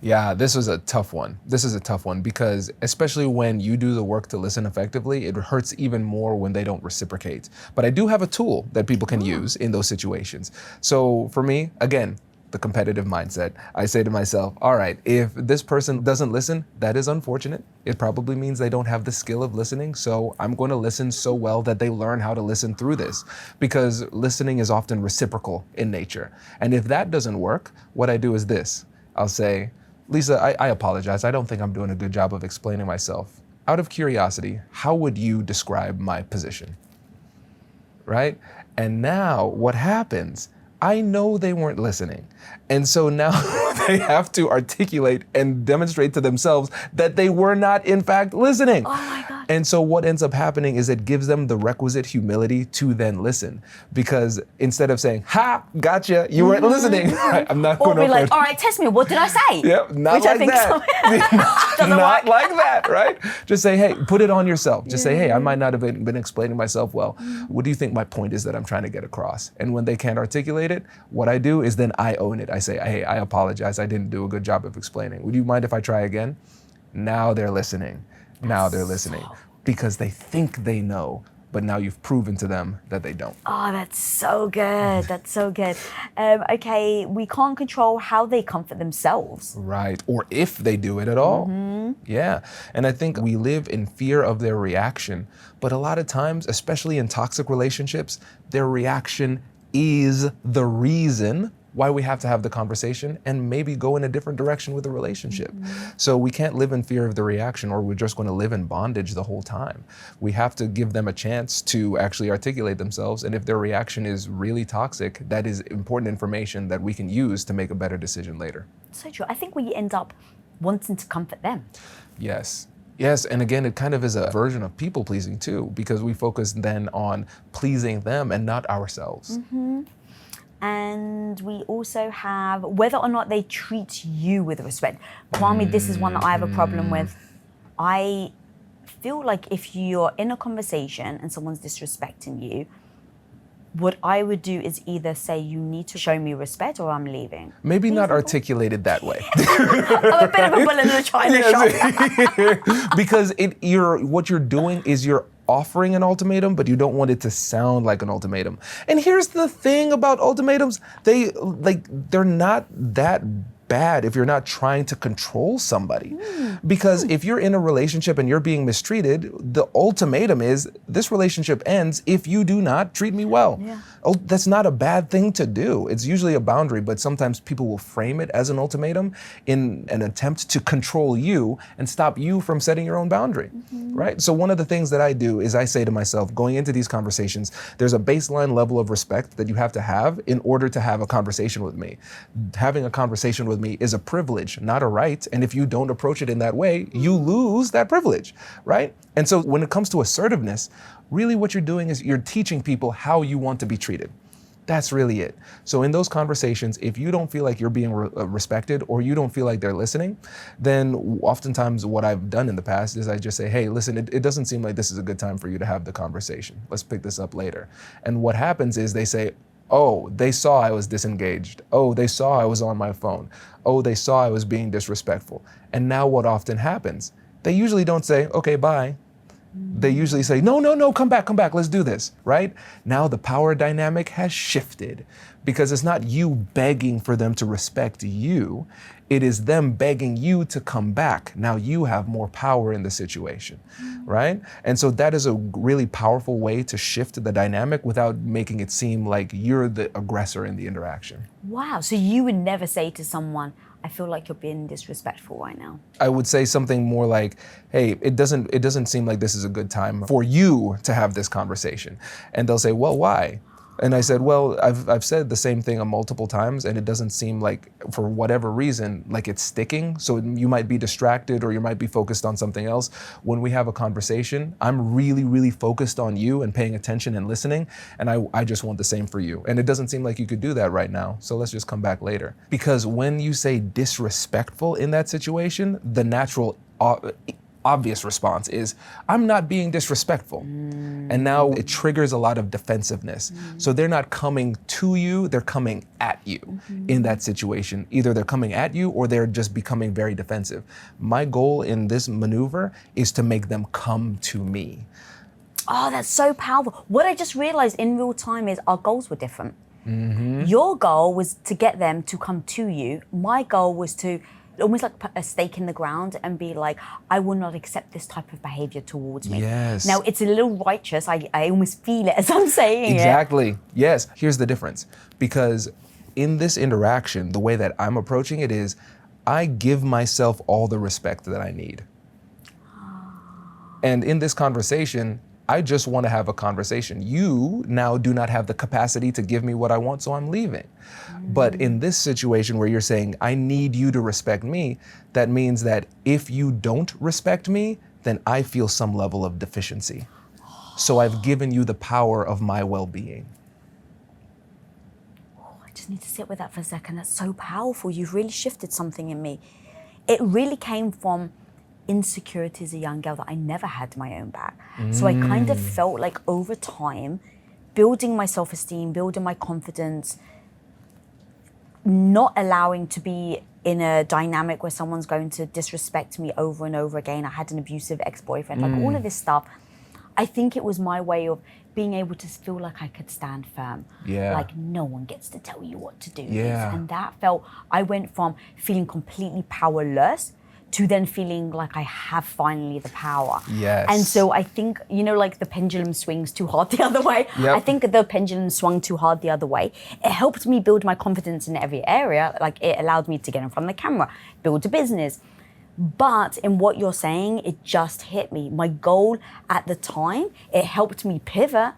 Yeah, this is a tough one. This is a tough one because especially when you do the work to listen effectively, it hurts even more when they don't reciprocate. But I do have a tool that people can use in those situations. So for me, again, the competitive mindset, I say to myself, all right, if this person doesn't listen, that is unfortunate. It probably means they don't have the skill of listening. So I'm going to listen so well that they learn how to listen through this, because listening is often reciprocal in nature. And if that doesn't work, what I do is this. I'll say, Lisa, I apologize. I don't think I'm doing a good job of explaining myself. Out of curiosity, how would you describe my position? Right? And now what happens? I know they weren't listening. And so now they have to articulate and demonstrate to themselves that they were not in fact listening. Oh my God. And so what ends up happening is it gives them the requisite humility to then listen. Because instead of saying, ha, gotcha, you weren't listening. Right? I'm not Or going be like, all right, test me, what did I say? Yep, not Which like I think that. doesn't Not work. like that, right? Just say, hey, put it on yourself. Just say, hey, I might not have been explaining myself well. What do you think my point is that I'm trying to get across? And when they can't articulate it, what I do is then I own it. I say, hey, I apologize. I didn't do a good job of explaining. Would you mind if I try again? Now they're listening. Now they're listening because they think they know, but now you've proven to them that they don't. Oh, that's so good. That's so good. Okay, we can't control how they comfort themselves. Right, or if they do it at all. Yeah, and I think we live in fear of their reaction, but a lot of times, especially in toxic relationships, their reaction is the reason why we have to have the conversation and maybe go in a different direction with the relationship. So we can't live in fear of the reaction, or we're just going to live in bondage the whole time. We have to give them a chance to actually articulate themselves. And if their reaction is really toxic, that is important information that we can use to make a better decision later. So true. I think we end up wanting to comfort them. Yes. Yes, and again, it kind of is a version of people pleasing too, because we focus then on pleasing them and not ourselves. And we also have whether or not they treat you with respect. Kwame, this is one that I have a problem with. I feel like if you're in a conversation and someone's disrespecting you, what I would do is either say, you need to show me respect or I'm leaving. Maybe not articulated that way. I'm a bit of a bull in the china shop. Because what you're doing is you're offering an ultimatum, but you don't want it to sound like an ultimatum. And here's the thing about ultimatums, they're not that bad if you're not trying to control somebody. Because if you're in a relationship and you're being mistreated, the ultimatum is this relationship ends if you do not treat me well. Oh, that's not a bad thing to do. It's usually a boundary, but sometimes people will frame it as an ultimatum in an attempt to control you and stop you from setting your own boundary, right? So one of the things that I do is I say to myself, going into these conversations, there's a baseline level of respect that you have to have in order to have a conversation with me. Having a conversation with me is a privilege, not a right. And if you don't approach it in that way, you lose that privilege, right? And so when it comes to assertiveness, really what you're doing is you're teaching people how you want to be treated. That's really it. So in those conversations, if you don't feel like you're being respected or you don't feel like they're listening, then oftentimes what I've done in the past is I just say, hey, listen, it doesn't seem like this is a good time for you to have the conversation. Let's pick this up later. And what happens is they say, oh, they saw I was disengaged. Oh, they saw I was on my phone. Oh, they saw I was being disrespectful. And now what often happens? They usually don't say, okay, bye. They usually say, no, no, no, come back, let's do this, right? Now the power dynamic has shifted because it's not you begging for them to respect you. It is them begging you to come back. Now you have more power in the situation, right? And so that is a really powerful way to shift the dynamic without making it seem like you're the aggressor in the interaction. Wow, so you would never say to someone, I feel like you're being disrespectful right now. I would say something more like, hey, it doesn't seem like this is a good time for you to have this conversation. And they'll say, well, why? And I said, well, I've said the same thing multiple times, and it doesn't seem like, for whatever reason, like it's sticking. So you might be distracted or you might be focused on something else. When we have a conversation, I'm really, really focused on you and paying attention and listening. And I just want the same for you. And it doesn't seem like you could do that right now. So let's just come back later. Because when you say disrespectful in that situation, the natural obvious response is, I'm not being disrespectful. And now it triggers a lot of defensiveness. So they're not coming to you, they're coming at you in that situation. Either they're coming at you or they're just becoming very defensive. My goal in this maneuver is to make them come to me. Oh, that's so powerful. What I just realized in real time is our goals were different. Your goal was to get them to come to you. My goal was to almost like put a stake in the ground and be like, I will not accept this type of behavior towards me. Yes. Now, it's a little righteous. I almost feel it as I'm saying Exactly. Yes. Here's the difference. Because in this interaction, the way that I'm approaching it is, I give myself all the respect that I need. And in this conversation, I just want to have a conversation. You now do not have the capacity to give me what I want, so I'm leaving. But in this situation where you're saying, I need you to respect me, that means that if you don't respect me, then I feel some level of deficiency. So I've given you the power of my well-being. Oh, I just need to sit with that for a second. That's so powerful. You've really shifted something in me. It really came from insecurity as a young girl that I never had my own back. So I kind of felt like over time, building my self-esteem, building my confidence, not allowing to be in a dynamic where someone's going to disrespect me over and over again. I had an abusive ex-boyfriend, like all of this stuff. I think it was my way of being able to feel like I could stand firm. Yeah. Like no one gets to tell you what to do. Yeah. And that felt, I went from feeling completely powerless to then feeling like I have finally the power. Yes. And so I think, you know, like the pendulum swings too hard the other way. Yep. I think the pendulum swung too hard the other way. It helped me build my confidence in every area. Like it allowed me to get in front of the camera, build a business. But in what you're saying, it just hit me. My goal at the time, it helped me pivot,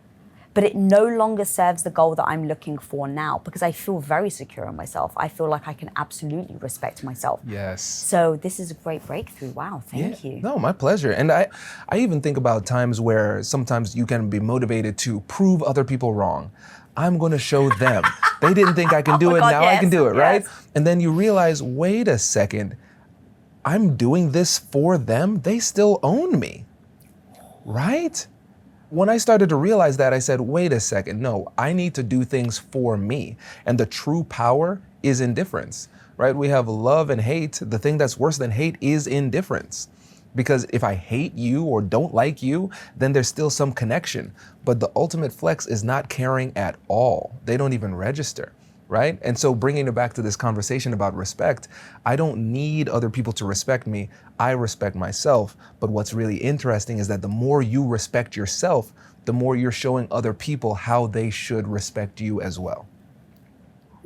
but it no longer serves the goal that I'm looking for now because I feel very secure in myself. I feel like I can absolutely respect myself. Yes. So this is a great breakthrough. Wow, thank you. No, my pleasure. And I even think about times where sometimes you can be motivated to prove other people wrong. I'm going to show them. They didn't think I can do it. God, now yes, I can do it, right? yes. And then you realize, wait a second, I'm doing this for them. They still own me, right? When I started to realize that, I said, wait a second, no, I need to do things for me. And the true power is indifference, right? We have love and hate. The thing that's worse than hate is indifference. Because if I hate you or don't like you, then there's still some connection. But the ultimate flex is not caring at all. They don't even register, right? And so bringing it back to this conversation about respect, I don't need other people to respect me. I respect myself. But what's really interesting is that the more you respect yourself, the more you're showing other people how they should respect you as well.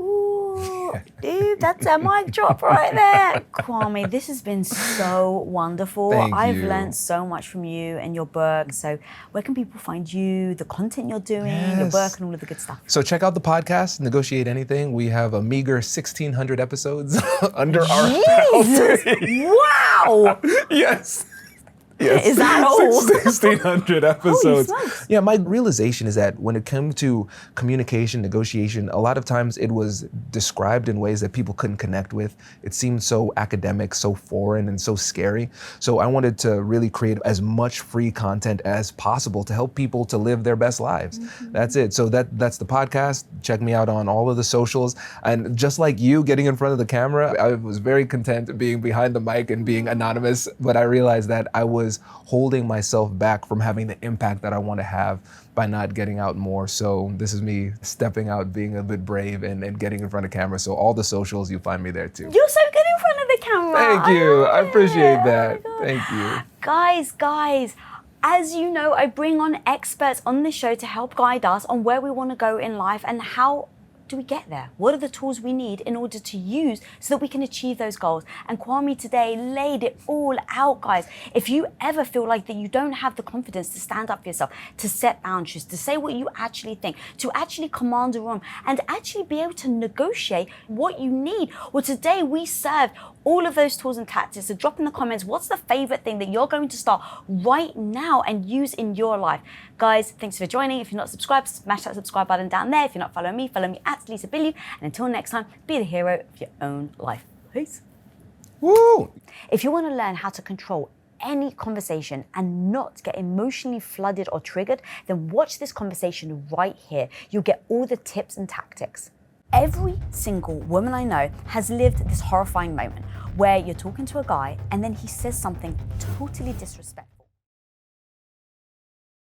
Ooh, dude, that's a mic drop right there. Kwame, this has been so wonderful. Thank I've you. learned so much from you and your book. So where can people find you, the content you're doing, your Yes. book and all of the good stuff? So check out the podcast, Negotiate Anything. We have a meager 1,600 episodes under our Jesus! Wow! Yes. Yes. Is that all? 1,600 episodes. smokes. Yeah, my realization is that when it came to communication, negotiation, a lot of times it was described in ways that people couldn't connect with. It seemed so academic, so foreign, and so scary. So I wanted to really create as much free content as possible to help people to live their best lives. That's it. So that's the podcast. Check me out on all of the socials. And just like you getting in front of the camera, I was very content being behind the mic and being anonymous, but I realized that I was was holding myself back from having the impact that I want to have by not getting out more. So this is me stepping out, being a bit brave and getting in front of camera. So all the socials, you find me there too. You're so good in front of the camera. Thank you. I appreciate that. Oh my God. Thank you. Guys, as you know, I bring on experts on the show to help guide us on where we want to go in life and how do we get there? What are the tools we need in order to use so that we can achieve those goals? And Kwame today laid it all out, guys. If you ever feel like that you don't have the confidence to stand up for yourself, to set boundaries, to say what you actually think, to actually command a room, and actually be able to negotiate what you need, well, today we serve all of those tools and tactics. So drop in the comments, what's the favorite thing that you're going to start right now and use in your life? Guys, thanks for joining. If you're not subscribed, smash that subscribe button down there. If you're not following me, follow me at Lisa Bilyeu. And until next time, be the hero of your own life. Peace. Woo! If you want to learn how to control any conversation and not get emotionally flooded or triggered, then watch this conversation right here. You'll get all the tips and tactics. Every single woman I know has lived this horrifying moment where you're talking to a guy and then he says something totally disrespectful.